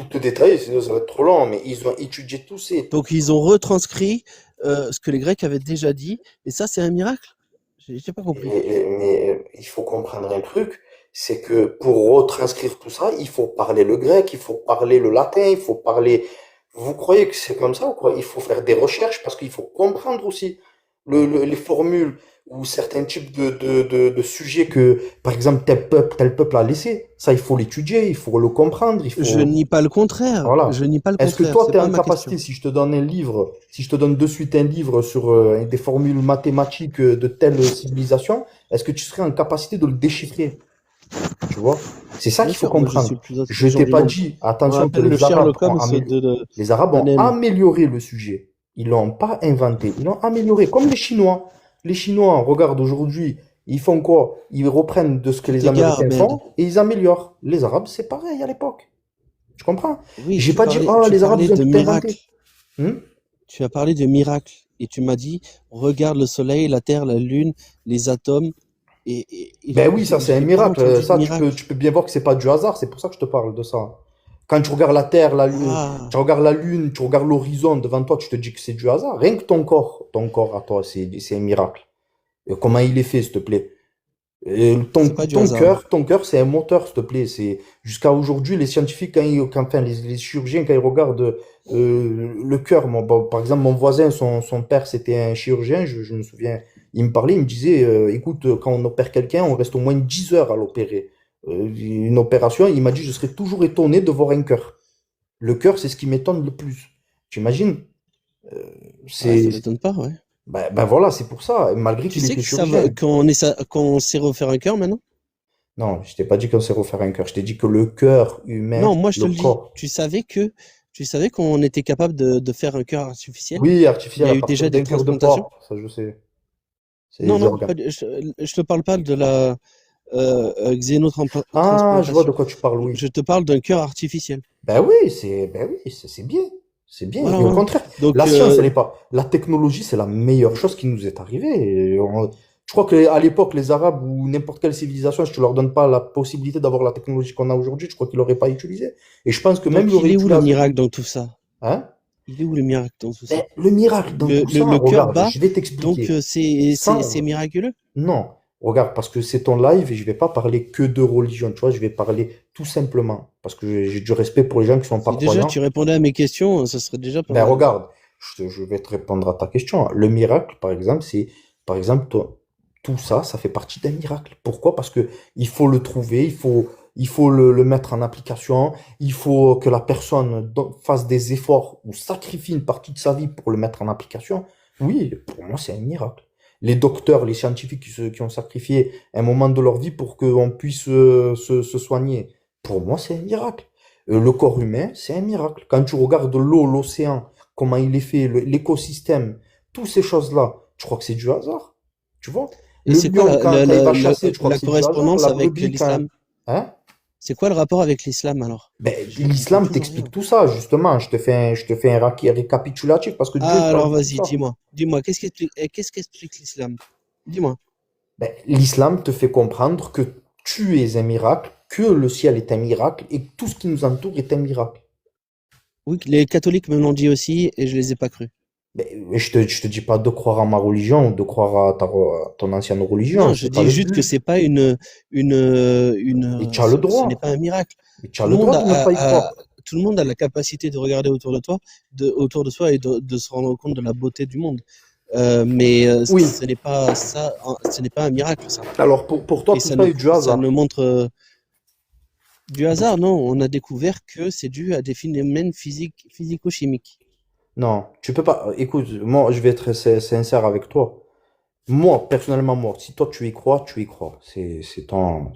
te détailler, sinon ça va être trop long, mais ils ont étudié tous ces. Donc ils ont retranscrit ce que les Grecs avaient déjà dit. Et ça, c'est un miracle? J'ai pas compris. Mais il faut comprendre un truc, c'est que pour retranscrire tout ça, il faut parler le grec, il faut parler le latin, il faut parler. Vous croyez que c'est comme ça ou quoi? Il faut faire des recherches parce qu'il faut comprendre aussi les formules ou certains types de sujets que, par exemple, tel peuple a laissé. Ça, il faut l'étudier, il faut le comprendre, il Je faut. nie pas le contraire. Voilà. Je nie pas le Est-ce que contraire. toi, C'est tu es pas en ma question. capacité, si je te donne un livre, si je te donne de suite un livre sur des formules mathématiques de telle civilisation, est-ce que tu serais en capacité de le déchiffrer? Tu vois? C'est ça Bien qu'il faut sûr, moi je suis comprendre. le plus Je intelligent t'ai du pas monde. dit, On attention, que m'appelle le Sherlock Holmes Les Arabes d'un ont M. amélioré le sujet. Ils l'ont pas inventé, ils l'ont amélioré, comme les Chinois. Les Chinois, regarde aujourd'hui, ils font quoi? Ils reprennent de ce que Tu les t'égares, Américains Ahmed. font et ils améliorent. Les Arabes, c'est pareil à l'époque. Tu comprends? Oui, J'ai pas dit, oh, tu les Arabes, parlais ils ont de tout miracle. inventé. Hmm. Tu as parlé de miracle. Et tu m'as dit, regarde le soleil, la terre, la lune, les atomes. Ben oui, ça c'est un j'ai pas miracle. entendu de Ça, miracle. tu peux bien voir que c'est pas du hasard. C'est pour ça que je te parle de ça. Quand tu regardes la Terre, la Lune, Ah, tu regardes la Lune, tu regardes l'horizon devant toi, tu te dis que c'est du hasard. Rien que ton corps à toi, c'est un miracle. Et comment il est fait, s'il te plaît? Et c'est pas du hasard. ton cœur, c'est un moteur, s'il te plaît. C'est jusqu'à aujourd'hui, les scientifiques, enfin, les chirurgiens, quand ils regardent le cœur, par exemple, mon voisin, son père, c'était un chirurgien. Je me souviens, il me parlait, il me disait, écoute, quand on opère quelqu'un, on reste au moins 10 heures à l'opérer. Une opération, il m'a dit, je serais toujours étonné de voir un cœur. Le cœur, c'est ce qui m'étonne le plus. Tu imagines? Euh, Ouais, ça c'est, m'étonne pas, ouais. ben voilà, c'est pour ça, malgré Tu qu'il sais était que ça va, chirurgien. qu'on sait refaire un cœur maintenant? Non, je t'ai pas dit qu'on sait refaire un cœur. Je t'ai dit que le cœur humain, Non, moi je le te le dis. corps. Tu savais qu'on était capable de faire un cœur artificiel? Oui, Il y artificiel a à eu partir déjà des d'un cœur de transplantations? porc, ça je sais. C'est Non, les non, organes. je te parle pas de la Ah, je vois de xénotransplantation. quoi tu parles, oui. Je te parle d'un cœur artificiel. Ben oui, c'est bien. C'est bien. Voilà, Et au voilà. contraire, Donc, la science, elle est pas. La technologie, c'est la meilleure chose qui nous est arrivée. Je crois qu'à l'époque, les Arabes ou n'importe quelle civilisation, si tu leur donnes pas la possibilité d'avoir la technologie qu'on a aujourd'hui, je crois qu'ils l'auraient pas utilisée. Et je pense que même donc il aurait il est où le utilisé. miracle dans tout ça? Hein? Il est où le miracle dans tout Ben, ça? le miracle dans tout ça, Le cœur regarde, bat, je vais donc t'expliquer. c'est Sans, miraculeux? Non, regarde, parce que c'est ton live et je vais pas parler que de religion, tu vois, je vais parler tout simplement, parce que j'ai du respect pour les gens qui sont pas Si déjà croyants. tu répondais à mes questions, ça serait déjà pas Ben mal. regarde, je vais te répondre à ta question. Le miracle, par exemple, par exemple, tout ça, ça fait partie d'un miracle. Pourquoi? Parce que il faut le trouver, il faut le mettre en application, il faut que la personne fasse des efforts ou sacrifie une partie de sa vie pour le mettre en application. Oui, pour moi, c'est un miracle. Les docteurs, les scientifiques qui ont sacrifié un moment de leur vie pour qu'on puisse se soigner, pour moi, c'est un miracle. Le corps humain, c'est un miracle. Quand tu regardes l'eau, l'océan, comment il est fait, l'écosystème, toutes ces choses-là, tu crois que c'est du hasard? Tu vois? Et Le c'est quoi lion, quand il va chasser, tu crois que la c'est du hasard? correspondance La avec brebis, quand... l'islam? Hein? C'est quoi le rapport avec l'islam alors? Ben, Je comprends l'islam toujours rien. t'explique tout ça, justement. Je te fais un récapitulatif parce que Dieu, il Ah, parle alors de tout vas-y, ça. dis-moi, qu'est-ce qu'explique l'islam? Dis-moi. Ben, l'islam te fait comprendre que tu es un miracle, que le ciel est un miracle et que tout ce qui nous entoure est un miracle. Oui, les catholiques me l'ont dit aussi et je les ai pas crus. Ben, je te dis pas de croire à ma religion ou de croire à ton ancienne religion, Non, je c'est pas dis le juste que but. c'est pas Et tu as le ce n'est droit. pas un miracle. Et tu as le droit de ne pas y croire. Tout le monde a la capacité de regarder autour de toi, autour de soi et de se rendre compte de la beauté du monde. Oui. Ce n'est pas ça, ce n'est pas un miracle, ça. Alors pour toi, Et tout ça est du ça hasard. ne montre du hasard, non. On a découvert que c'est dû à des phénomènes physico-chimiques. Non, tu peux pas. Écoute, moi, je vais être sincère avec toi. Moi, personnellement, moi, si toi tu y crois, tu y crois. C'est ton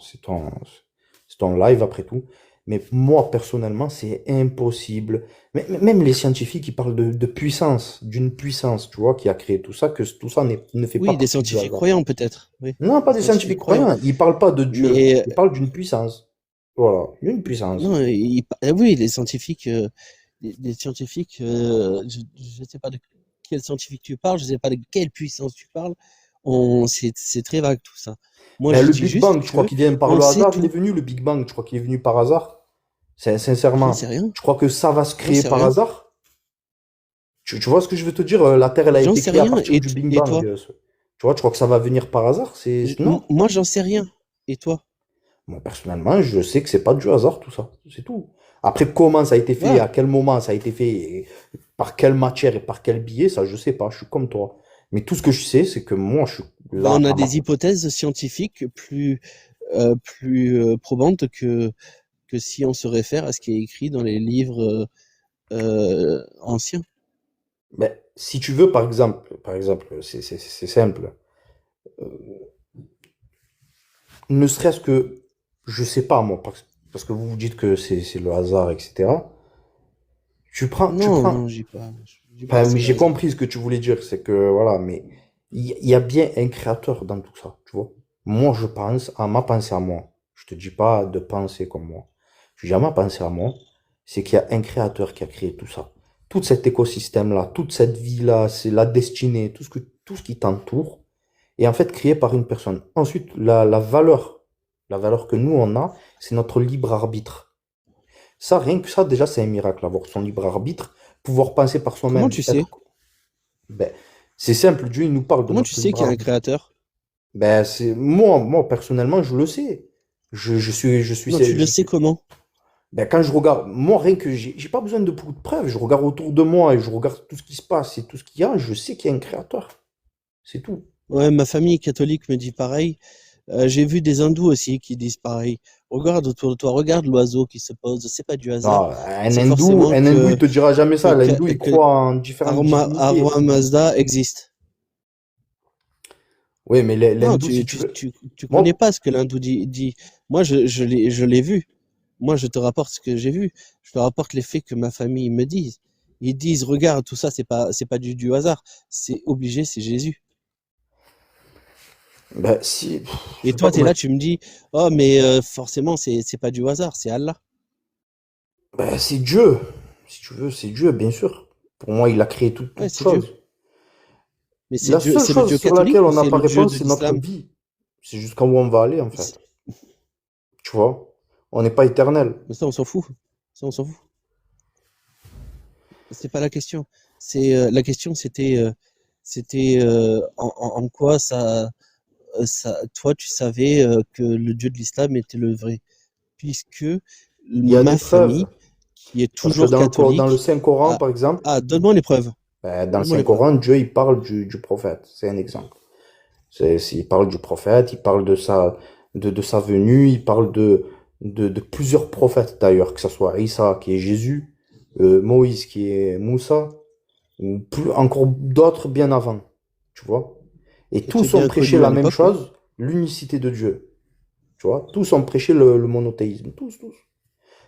live après tout. Mais moi, personnellement, c'est impossible. Même les scientifiques, ils parlent de puissance, d'une puissance, tu vois, qui a créé tout ça, que tout ça ne fait pas Oui, des partie du scientifiques hasard. croyants peut-être. Oui, Non, pas des des scientifiques scientifiques croyants. Ils parlent pas de Dieu. Mais Ils parlent d'une puissance. Voilà, d'une puissance. non, oui, les scientifiques, je ne sais pas de quel scientifique tu parles, je ne sais pas de quelle puissance tu parles. C'est très vague tout ça. Moi, Ben, je le dis Big juste Bang, tu crois que qu'il vient par on le sait hasard? Il est tout. venu, le Big Bang. Tu crois qu'il est venu par hasard? J'en Sincèrement, sais rien. tu crois que ça va se J'en créer sais par rien. hasard? Tu vois ce que je veux te dire? La Terre, elle a J'en été sais créée à rien. partir du Big Et Bang. toi? Tu vois, tu crois que ça va venir par hasard? Non. Moi, j'en sais rien. Et toi? Moi, personnellement, je sais que c'est pas du hasard, tout ça. C'est tout. Après, comment ça a été fait, Voilà. à quel moment ça a été fait, et par quelle matière et par quel biais, ça, je sais pas. Je suis comme toi. Mais tout ce que je sais, c'est que moi, je suis Ben, là on a à ma... des hypothèses scientifiques plus probantes que si on se réfère à ce qui est écrit dans les livres anciens. Ben, si tu veux, par exemple, c'est simple. Euh, ne serait-ce que, je sais pas moi, parce que vous vous dites que c'est le hasard, etc. Tu Non, prends, non, j'y pas. Dis-moi Enfin, ce mais que j'ai raison. compris ce que tu voulais dire, c'est que voilà, mais il y a bien un créateur dans tout ça, tu vois. Moi, je pense à ma pensée à moi. Je te dis pas de penser comme moi. Je dis à ma pensée à moi, c'est qu'il y a un créateur qui a créé tout ça. Tout cet écosystème-là, toute cette vie-là, c'est la destinée, tout ce qui t'entoure, est en fait créé par une personne. Ensuite, la valeur que nous on a, c'est notre libre arbitre. Ça, rien que ça, déjà, c'est un miracle, avoir son libre arbitre, pouvoir penser par Comment soi-même, tu sais? être. Ben, c'est simple, Dieu, il nous parle de Comment tu notre sais libre qu'il y a un arbitre. créateur? Ben, moi, personnellement, je le sais. Non, tu le sais comment? Ben, quand je regarde, moi, rien que j'ai pas besoin de beaucoup de preuves. Je regarde autour de moi et je regarde tout ce qui se passe et tout ce qu'il y a. Je sais qu'il y a un créateur. C'est tout. Ouais, ma famille catholique me dit pareil. J'ai vu des hindous aussi qui disent pareil. Regarde autour de toi, regarde l'oiseau qui se pose. C'est pas du hasard. Non, C'est forcément il te dira jamais ça. L'hindou, il que croit en différentes divinités. Arwa Mazda existe. Oui, mais Non, l'hindou, si tu veux. tu connais Moi, pas ce que l'hindou dit. Moi, je l'ai vu. Moi, je te rapporte ce que j'ai vu. Je te rapporte les faits que ma famille me dit. Ils disent, regarde, tout ça, c'est pas du hasard. C'est obligé, c'est Jésus. ben, si, je Et sais pas toi, tu es comment. là, tu me dis, oh, mais forcément, c'est pas du hasard, c'est Allah. Ben, c'est Dieu. Si tu veux, c'est Dieu, bien sûr. Pour moi, il a créé Ouais, toute c'est Dieu. chose. Mais La seule c'est le chose Dieu sur laquelle catholique ou on n'a c'est pas le Dieu réponse, de c'est notre l'islam? vie. C'est jusqu'à où on va aller, en fait. Tu vois? On n'est pas éternel. Mais ça, on s'en fout. Ça, on s'en fout. C'est pas la question. La question, c'était en quoi toi, tu savais que le Dieu de l'islam était le vrai. Puisque Il y a des ma preuves. famille, qui est Parce que toujours dans le catholique, Saint-Coran, a, par exemple, donne-moi les preuves. ben, dans le Donne-moi les preuves. Saint-Coran, Dieu, il parle du prophète. C'est un exemple. Il parle du prophète, il parle de sa venue, il parle de plusieurs prophètes d'ailleurs, que ce soit Isa qui est Jésus, Moïse qui est Moussa, ou encore d'autres bien avant, tu vois. Et Et tu es tous ont bien prêché connu à la même l'époque, oui. chose, l'unicité de Dieu, tu vois. Tous ont prêché le monothéisme, tous.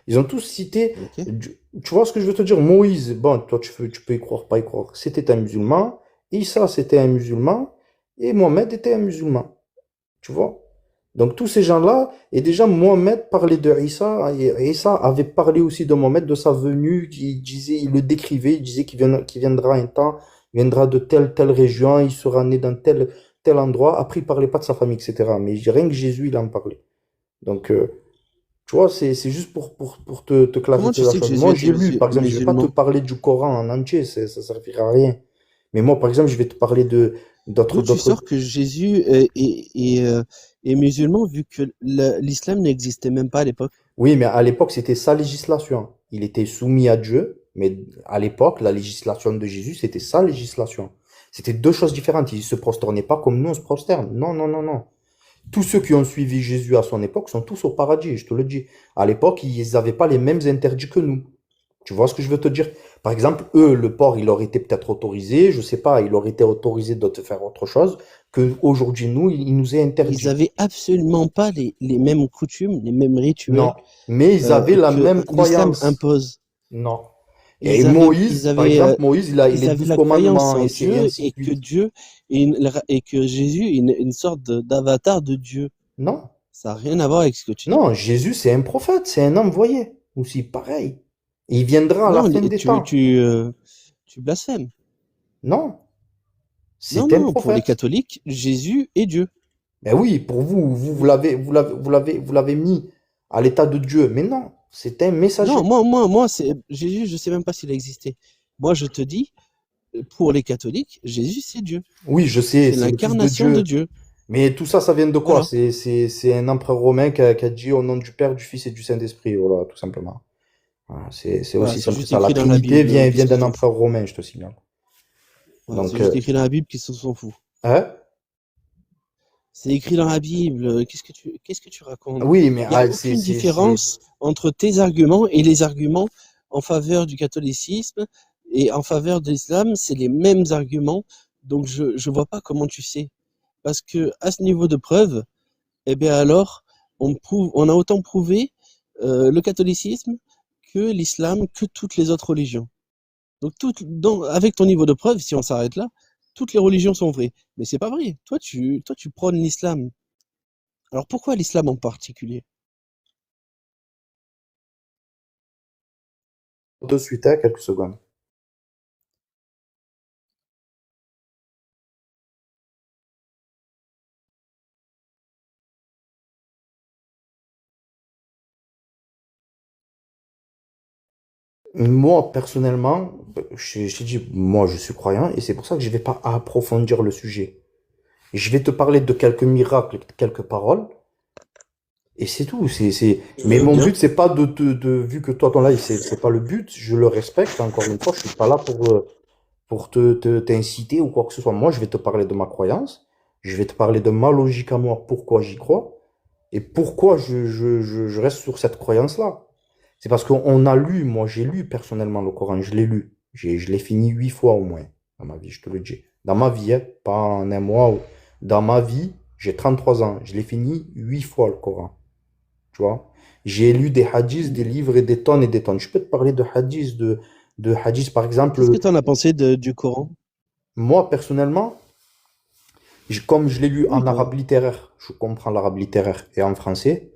Ils ont tous cité, Ok. tu vois ce que je veux te dire, Moïse, bon, toi tu peux y croire, pas y croire, c'était un musulman, Isa c'était un musulman, et Mohamed était un musulman, tu vois. Donc tous ces gens-là, et déjà Mohamed parlait de Isa, et Isa avait parlé aussi de Mohamed, de sa venue, il le décrivait, il disait qu'il viendra un temps, il viendra de telle région, il sera né dans tel endroit, après il parlait pas de sa famille, etc. Mais rien que Jésus, il en parlait. Donc, tu vois, c'est juste pour te Comment clarifier tu la sais que chose. Jésus Moi, était j'ai lu, par exemple, je vais pas te musulman? parler du Coran en entier, ça servira à rien. Mais moi, par exemple, je vais te parler D'où tu d'autres. sors que Jésus est musulman vu que l'islam n'existait même pas à l'époque? Oui, mais à l'époque, c'était sa législation. Il était soumis à Dieu, mais à l'époque, la législation de Jésus, c'était sa législation. C'était deux choses différentes. Il se prosternait pas comme nous, on se prosterne. Non, non, non, non. Tous ceux qui ont suivi Jésus à son époque sont tous au paradis, je te le dis. À l'époque, ils n'avaient pas les mêmes interdits que nous. Tu vois ce que je veux te dire? Par exemple, eux, le porc, il aurait été peut-être autorisé, je sais pas, il aurait été autorisé de te faire autre chose, que aujourd'hui, nous, il nous est Ils interdit. avaient absolument pas les mêmes coutumes, les mêmes rituels Non. Mais ils avaient la que même l'islam croyance. impose. Non. Et Moïse, par exemple, Moïse, il a Ils les avaient 12 la croyance commandements en et Dieu ainsi de suite. et que Jésus est une sorte d'avatar de Dieu. Non. Ça n'a rien à voir avec ce que tu dis. Non, Jésus, c'est un prophète, c'est un envoyé. Aussi, pareil. Et il viendra à la Non, fin des temps. tu blasphèmes. Non. Non, C'est un non, pour les prophète. catholiques, Jésus est Dieu. Ben oui, pour vous, vous l'avez mis à l'état de Dieu. Mais non, c'est un Non, messager. moi, Jésus, je sais même pas s'il a existé. Moi, je te dis, pour les catholiques, Jésus, c'est Dieu. Oui, je sais, C'est c'est le Fils de l'incarnation de Dieu. Dieu. Mais tout ça, ça vient de quoi? Voilà. C'est un empereur romain qui a dit au nom du Père, du Fils et du Saint-Esprit. Voilà, tout simplement. Voilà, c'est Voilà, aussi c'est simple que juste ça. La écrit dans la Trinité Bible. vient Qu'est-ce qu'on d'un s'en fout? empereur romain, je te signale. Voilà, c'est Donc, juste écrit dans la Bible, qu'est-ce qu'on s'en fout? hein? C'est écrit dans la Bible. Qu'est-ce que tu racontes? Oui, mais Il n'y a aucune différence entre tes arguments et les arguments en faveur du catholicisme et en faveur de l'islam. C'est les mêmes arguments. Donc, je vois pas comment tu sais. Parce que à ce niveau de preuve, eh bien alors, on a autant prouvé le catholicisme que l'islam, que toutes les autres religions. Donc, avec ton niveau de preuve, si on s'arrête là, toutes les religions sont vraies. Mais c'est pas vrai. Toi, tu prônes l'islam. Alors pourquoi l'islam en particulier? De suite, hein, quelques secondes. Moi, personnellement, je t'ai dit, moi, je suis croyant et c'est pour ça que je vais pas approfondir le sujet. Je vais te parler de quelques miracles, quelques paroles et c'est tout. Mais mon Bien. but, c'est pas vu que toi, ton live, c'est pas le but, je le respecte. Encore une fois, je suis pas là pour t'inciter ou quoi que ce soit. Moi, je vais te parler de ma croyance. Je vais te parler de ma logique à moi, pourquoi j'y crois et pourquoi je reste sur cette croyance-là. C'est parce qu'on a lu, moi j'ai lu personnellement le Coran, je l'ai lu. Je l'ai fini 8 fois au moins dans ma vie, je te le dis. Dans ma vie, hein, pas en un mois. Dans ma vie, j'ai 33 ans, je l'ai fini 8 fois le Coran. Tu vois? J'ai lu des hadiths, des livres et des tonnes et des tonnes. Je peux te parler de hadiths, de hadiths par exemple. Qu'est-ce que tu en as pensé du Coran? Moi personnellement, comme je l'ai lu Oui, en arabe littéraire, je comprends l'arabe littéraire et en français,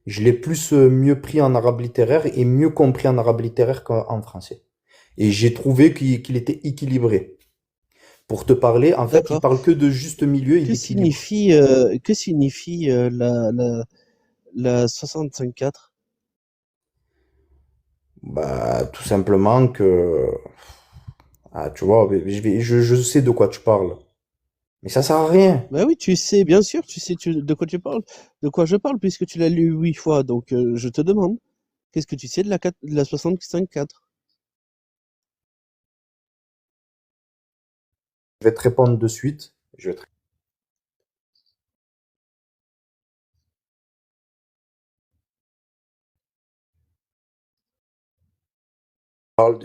je l'ai plus mieux pris en arabe littéraire et mieux compris en arabe littéraire qu'en français. Et j'ai trouvé qu'il était équilibré. Pour te parler, en fait, il d'accord. parle que de juste milieu et Que d'équilibre. signifie, que signifie la 65-4? Bah, tout simplement que, tu vois, je sais de quoi tu parles. Mais ça sert à rien. Bah oui, tu sais, bien sûr, tu sais de quoi tu parles, de quoi je parle, puisque tu l'as lu 8 fois. Donc, je te demande, qu'est-ce que tu sais de la 65-4? Je vais te répondre de suite. Je vais te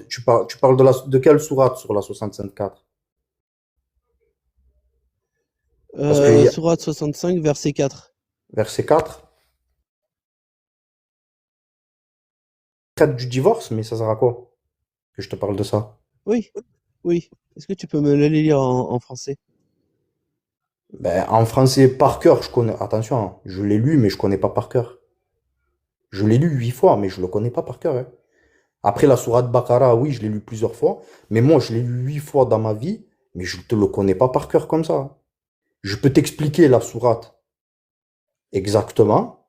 tu parles de quelle sourate sur la 65.4? Parce qu'il y a Sourate 65, verset 4. verset 4, traite du divorce, mais ça sert à quoi que je te parle de ça? Oui, oui. Est-ce que tu peux me le lire en français? Ben, en français, par cœur, je connais. Attention, hein, je l'ai lu, mais je connais pas par cœur. Je l'ai lu 8 fois, mais je le connais pas par cœur, hein. Après la sourate Baqara, oui, je l'ai lu plusieurs fois, mais moi, je l'ai lu 8 fois dans ma vie, mais je te le connais pas par cœur comme ça, hein. Je peux t'expliquer la sourate exactement,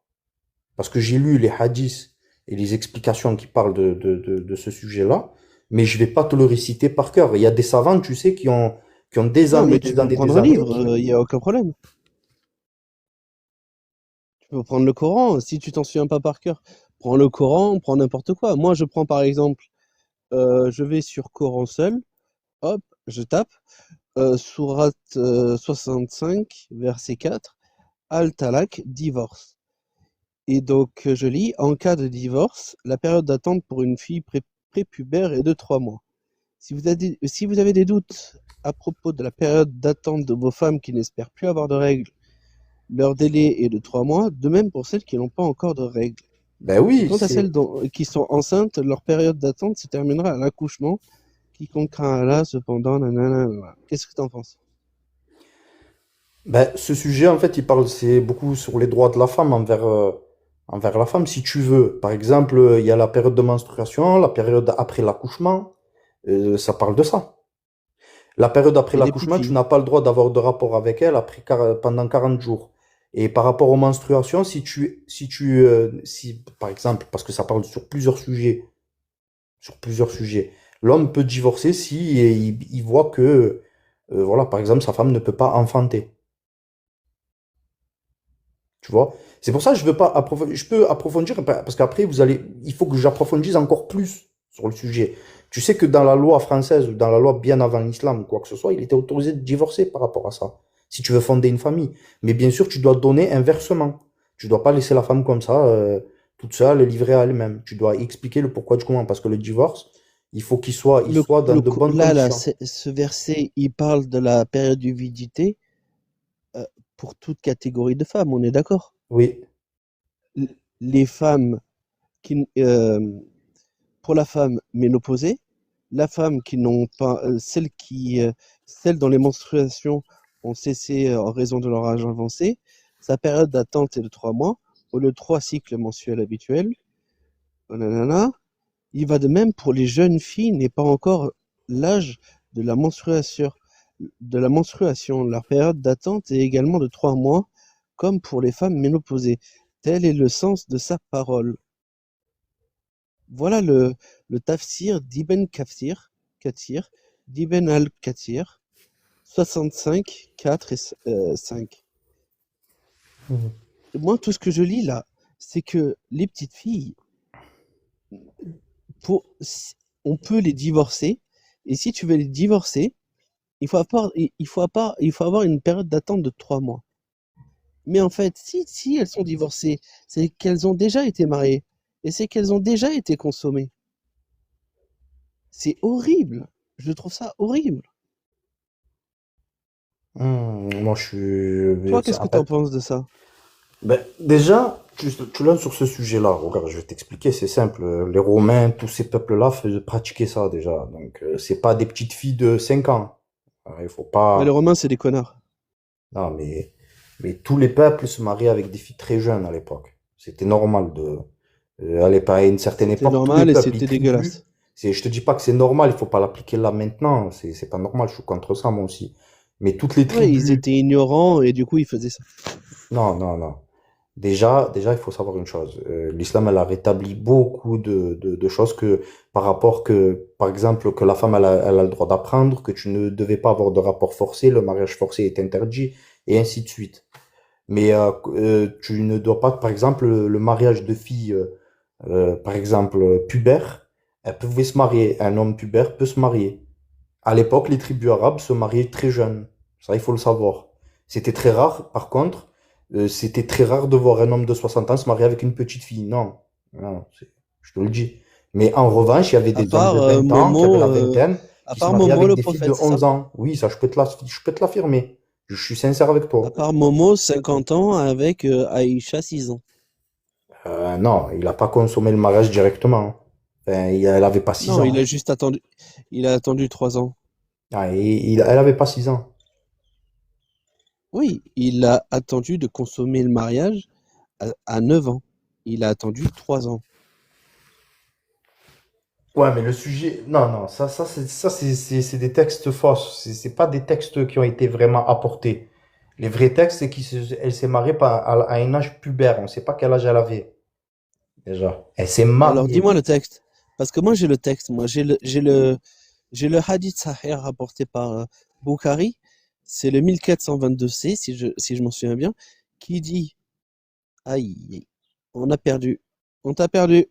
parce que j'ai lu les hadiths et les explications qui parlent de ce sujet-là, mais je vais pas te le réciter par cœur. Il y a des savants, tu sais, qui ont des Non, années, mais tu des peux années, prendre des un années. livre, il n'y a aucun problème. Tu peux prendre le Coran, si tu t'en souviens pas par cœur. Prends le Coran, prends n'importe quoi. Moi, je prends par exemple, je vais sur Coran seul, hop, je tape, sourate 65, verset 4, Al-Talaq, divorce. Et donc, je lis, en cas de divorce, la période d'attente pour une fille prépubère est de 3 mois. Si vous avez des doutes à propos de la période d'attente de vos femmes qui n'espèrent plus avoir de règles, leur délai est de 3 mois, de même pour celles qui n'ont pas encore de règles. Ben Et oui, quant à celles qui sont enceintes, leur période d'attente se terminera à l'accouchement, quiconque craint Allah, cependant, nanana. Qu'est-ce que tu en penses? ben, ce sujet, en fait, c'est beaucoup sur les droits de la femme envers la femme, si tu veux. Par exemple, il y a la période de menstruation, la période après l'accouchement, ça parle de ça. La période après Et les petites l'accouchement, tu filles? n'as pas le droit d'avoir de rapport avec elle pendant 40 jours. Et par rapport aux menstruations, si, par exemple, parce que ça parle sur plusieurs sujets, l'homme peut divorcer si il voit que, voilà, par exemple, sa femme ne peut pas enfanter. Tu vois? C'est pour ça que je veux pas approfondir. Je peux approfondir parce qu'après, il faut que j'approfondisse encore plus sur le sujet. Tu sais que dans la loi française ou dans la loi bien avant l'islam ou quoi que ce soit, il était autorisé de divorcer par rapport à ça. Si tu veux fonder une famille. Mais bien sûr, tu dois donner un versement. Tu dois pas laisser la femme comme ça, toute seule, livrée à elle-même. Tu dois expliquer le pourquoi du comment. Parce que le divorce, il soit dans de bonnes Là, conditions. ce verset, il parle de la période d'uvidité pour toute catégorie de femmes, on est d'accord? Oui. Les femmes qui, pour la femme ménopausée, la femme qui n'ont pas, celles dont les menstruations ont cessé en raison de leur âge avancé, sa période d'attente est de 3 mois, au lieu de 3 cycles mensuels habituels. Oh nanana. Il va de même pour les jeunes filles n'est pas encore l'âge de la menstruation. Leur période d'attente est également de 3 mois, comme pour les femmes ménopausées. Tel est le sens de sa parole. Voilà le tafsir d'Ibn Kathir, d'Ibn al-Kathir, 65, 4 et 5. Mhm. Moi, tout ce que je lis là, c'est que les petites filles, on peut les divorcer, et si tu veux les divorcer, il faut avoir une période d'attente de 3 mois. Mais en fait, si elles sont divorcées, c'est qu'elles ont déjà été mariées, et c'est qu'elles ont déjà été consommées. C'est horrible. Je trouve ça horrible. Moi, je suis. Toi, qu'est-ce que En t'en fait, penses de ça? ben, déjà, tu lances sur ce sujet-là. Regarde, je vais t'expliquer, c'est simple. Les Romains, tous ces peuples-là pratiquaient ça déjà. Donc, c'est pas des petites filles de 5 ans. Il faut Ouais, les pas. Romains, c'est des connards. Non, mais tous les peuples se mariaient avec des filles très jeunes à l'époque. C'était normal de. À une certaine C'était époque, tous les normal et peuples, les c'était tribus. dégueulasse. Je te dis pas que c'est normal, il faut pas l'appliquer là maintenant. C'est pas normal, je suis contre ça moi aussi. Mais toutes les Ouais, ils tribus. étaient ignorants et du coup, ils faisaient ça. Non, non, non. Déjà, il faut savoir une chose. L'islam, elle a rétabli beaucoup de choses par exemple, que la femme, elle a le droit d'apprendre, que tu ne devais pas avoir de rapport forcé, le mariage forcé est interdit, et ainsi de suite. Mais tu ne dois pas, par exemple, le mariage de filles, par exemple, pubères, elles pouvaient se marier. Un homme pubère peut se marier. À l'époque, les tribus arabes se mariaient très jeunes. Ça, il faut le savoir. C'était très rare, par contre, c'était très rare de voir un homme de 60 ans se marier avec une petite fille. Non, non, je te le dis. Mais en revanche, il y avait À des hommes part de 20 ans qui avaient la vingtaine à qui se part mariaient Momo avec le des filles de prophète, c'est ça? 11 ans. Oui, ça, je peux te l'affirmer. Je suis sincère avec À toi. part Momo, 50 ans, avec Aïcha, 6 ans. Non, il n'a pas consommé le mariage directement. Enfin, elle avait pas 6 Non, il ans. a juste attendu. Il a attendu 3 ans. Ah, elle avait pas 6 ans. Oui, il a attendu de consommer le mariage à 9 ans. Il a attendu 3 ans. Ouais, mais le sujet, non, non, c'est des textes fausses. C'est pas des textes qui ont été vraiment apportés. Les vrais textes, c'est elle s'est mariée à un âge pubère. On ne sait pas quel âge elle avait, déjà. Elle s'est Alors, mariée. dis-moi le texte. Parce que moi, j'ai le texte. Moi, j'ai le hadith sahih rapporté par Bukhari. C'est le 1422c, si je m'en souviens bien, qui dit, aïe, on a perdu. On t'a perdu.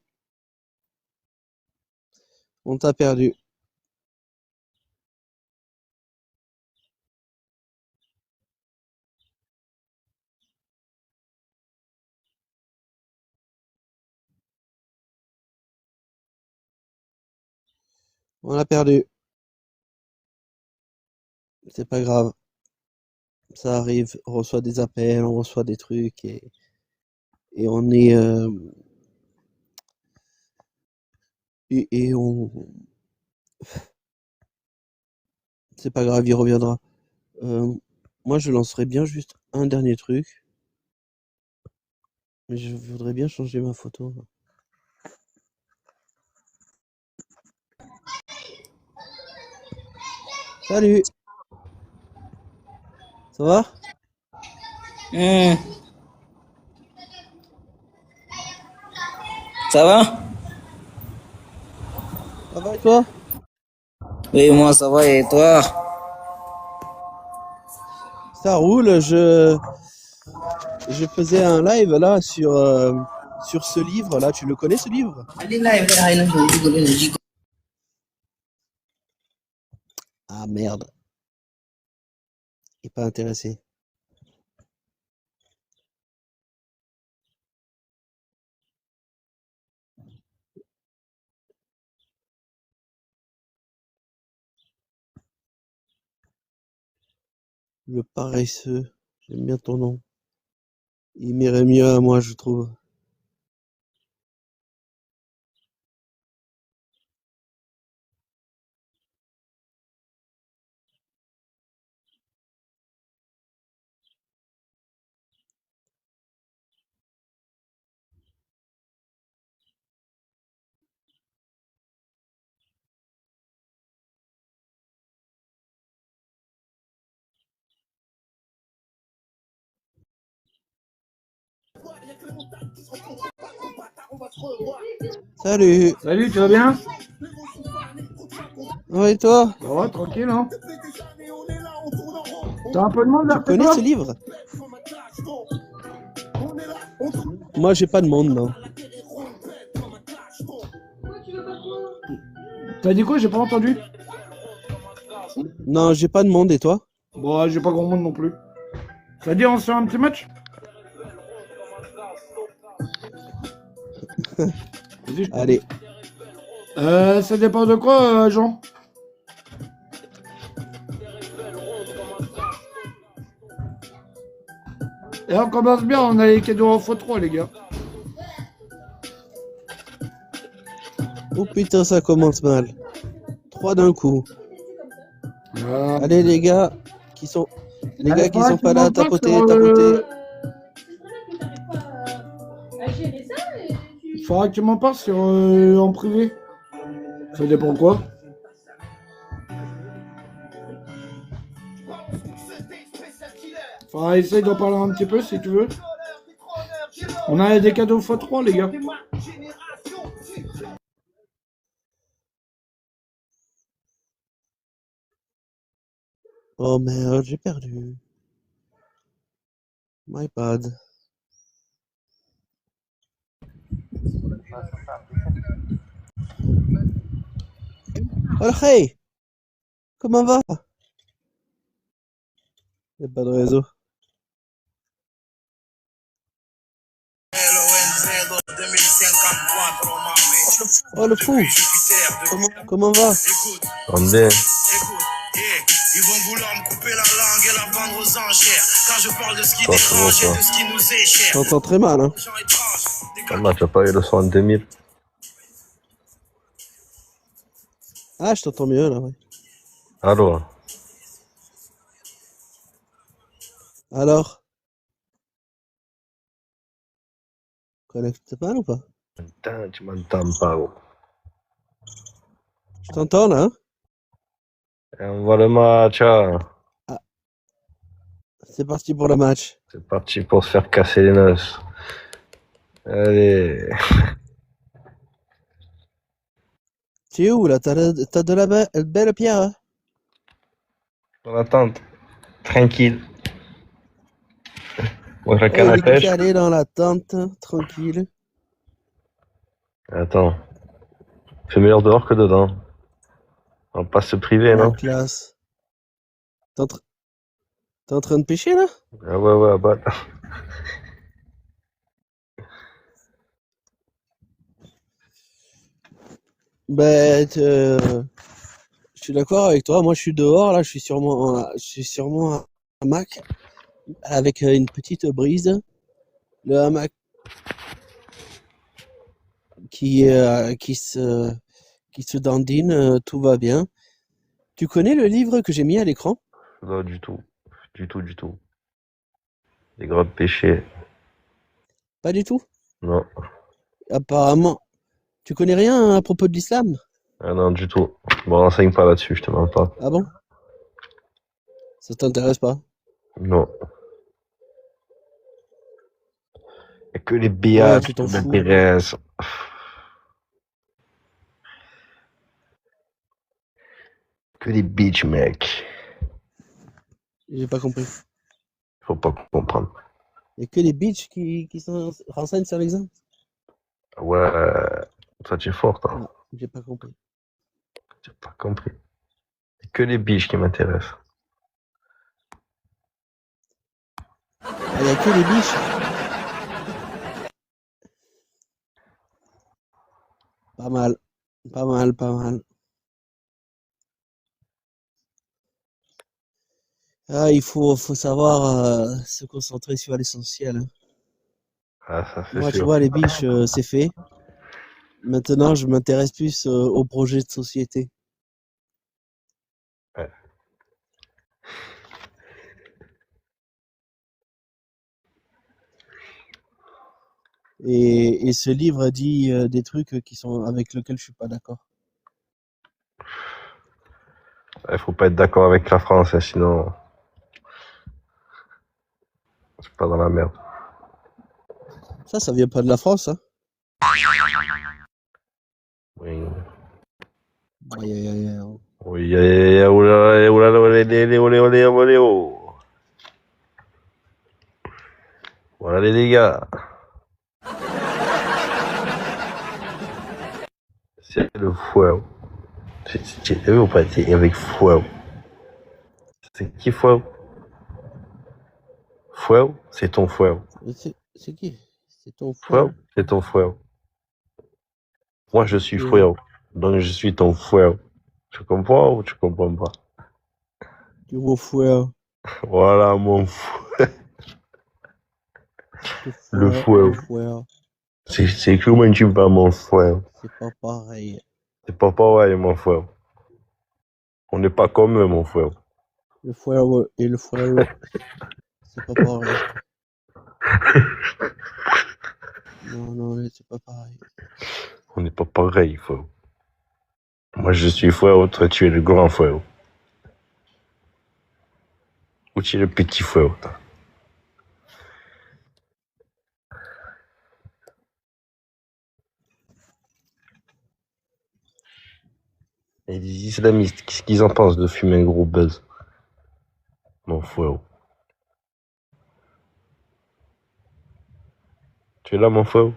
On t'a perdu. On a perdu. C'est pas grave. Ça arrive. On reçoit des appels, on reçoit des trucs et on est, et c'est pas grave, il reviendra. Moi, je lancerais bien juste un dernier truc, mais je voudrais bien changer ma photo. Salut, ça va? Ça va? Ça va et toi? Oui, moi ça va et toi? Ça roule. Je faisais un live là sur ce livre là. Tu le connais ce livre? Ah merde, il est pas intéressé. Le paresseux, j'aime bien ton nom. Il m'irait mieux à moi, je trouve. Salut. Salut, tu vas bien? Ouais, et toi? Ça va, tranquille, hein? T'as un peu de monde Tu vers chez connais toi? ce livre? Moi, j'ai pas de monde, non. T'as dit quoi? J'ai pas entendu. Non, j'ai pas de monde, et toi? Bon, j'ai pas grand monde non plus. Ça dit on se fait un petit match? Vas-y, je Allez. Ça dépend de quoi, Jean? Et on commence bien, on a les cadeaux en x3, les gars. Oh putain, ça commence mal. 3 d'un coup. Allez, les gars qui sont pas là, tapotez. Faudra que tu m'en parles sur, en privé. Ça dépend quoi? Faudra essayer d'en parler un petit peu si tu veux. On a des cadeaux x3, les gars. Oh merde, j'ai perdu. My bad. Jorge, comment va? Y'a pas de réseau. Oh le fou! Comment va? Attendez. Ils vont vouloir me couper la langue et la vendre aux enchères. Quand je parle de ce qui Toi, ça va, dérange et toi. de ce qui nous est cher. T'entends très mal, hein? Ah, bah, tu as pas eu le son en 2000. Ah, je t'entends mieux là, ouais. Allô? Alors? Connecte mal ou pas? Putain, tu m'entends pas, gros. Je t'entends là, hein? Et on voit le match, hein. C'est parti pour le match. C'est parti pour se faire casser les noces. Allez. Tu es où là? T'as de la belle pierre, hein? On attend. Tranquille. Moi, j'ai la canne à Il est pêche. calé dans la tente, tranquille. Attends. C'est meilleur dehors que dedans. On va pas se priver, La non? classe. T'es en train de pêcher là? Ah ouais, bah. Ben, je suis d'accord avec toi. Moi, je suis dehors là. Je suis sur mon hamac avec une petite brise. Le hamac qui se dandine. Tout va bien. Tu connais le livre que j'ai mis à l'écran? Non, du tout. Du tout. Les gros péchés. Pas du tout. Non. Apparemment. Tu connais rien à propos de l'islam? Ah non, du tout. Bon, renseigne pas là-dessus, je te mens pas. Ah bon? Ça t'intéresse pas? Non. Et que les Ouais, biatchs tu qui t'en fous. m'intéressent. Que les bitches, mec. J'ai pas compris. Faut pas comprendre. Il y a que les bitches qui se renseignent sur l'examen? Ouais, toi tu es fort, toi. Non, j'ai pas compris. J'ai pas compris. C'est que les biches qui m'intéressent. Ah, il y a que les biches. Pas mal. Pas mal. Ah, il faut savoir se concentrer sur l'essentiel, hein. Ah, ça c'est Moi, tu sûr. vois, les biches, c'est fait. Maintenant, je m'intéresse plus aux projets de société. Ouais. Et ce livre dit des trucs avec lesquels je suis pas d'accord. Il faut pas être d'accord avec la France, hein, sinon c'est pas dans la merde. Ça vient pas de la France, hein. Oui. Aïe, aïe, aïe, aïe. Oui, oulala, oulala, olé, olé, olé, olé, oh. Voilà les gars. C'est le fouet. Tu vu ou pas? C'est avec fouet. C'est qui fouet? Fouet? C'est ton fouet. C'est qui? C'est ton Fouet? frère? C'est ton fouet. Moi, je suis Oui. fouet. Donc, je suis ton fouet. Tu comprends ou tu comprends pas? Tu mon frère. Voilà, mon fouet. Le Mon fouet. frère. C'est comment tu parles, mon fouet? C'est pas pareil. C'est pas pareil, mon frère. On n'est pas comme eux, mon frère. Le frère et le frère, c'est pas pareil. Non, c'est pas pareil. On n'est pas pareil, frère. Moi, je suis frère, toi, tu es le grand frère. Ou tu es le petit frère. Et les islamistes, qu'est-ce qu'ils en pensent de fumer un gros buzz? Mon frère. Tu es là, mon frère?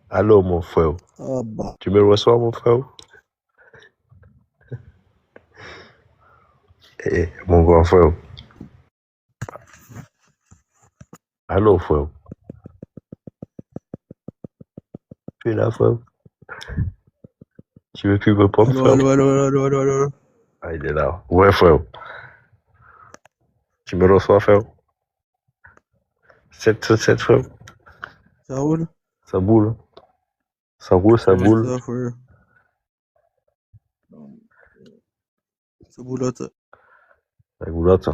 Allô, mon frère. Ah bah. Tu me reçois, mon frère? Eh, mon grand frère. Allô, frère. Tu es là, frère? Tu veux plus me prendre, frère? Allô. Ah, il est là. Ouais, frère. Tu me reçois, frère? 7 frère. Ça roule? Ça boule. Ça roule, ça boule. Ça, frère. Ça boulotte. La goulotte.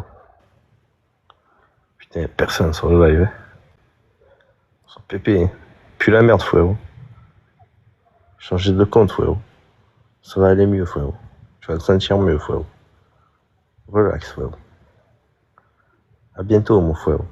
Putain, y'a personne sur le live. Sans pépé. Hein. Puis la merde, frérot. Changer de compte, frérot. Ça va aller mieux, frérot. Tu vas te sentir mieux, frérot. Relax, frérot. À bientôt, mon frérot.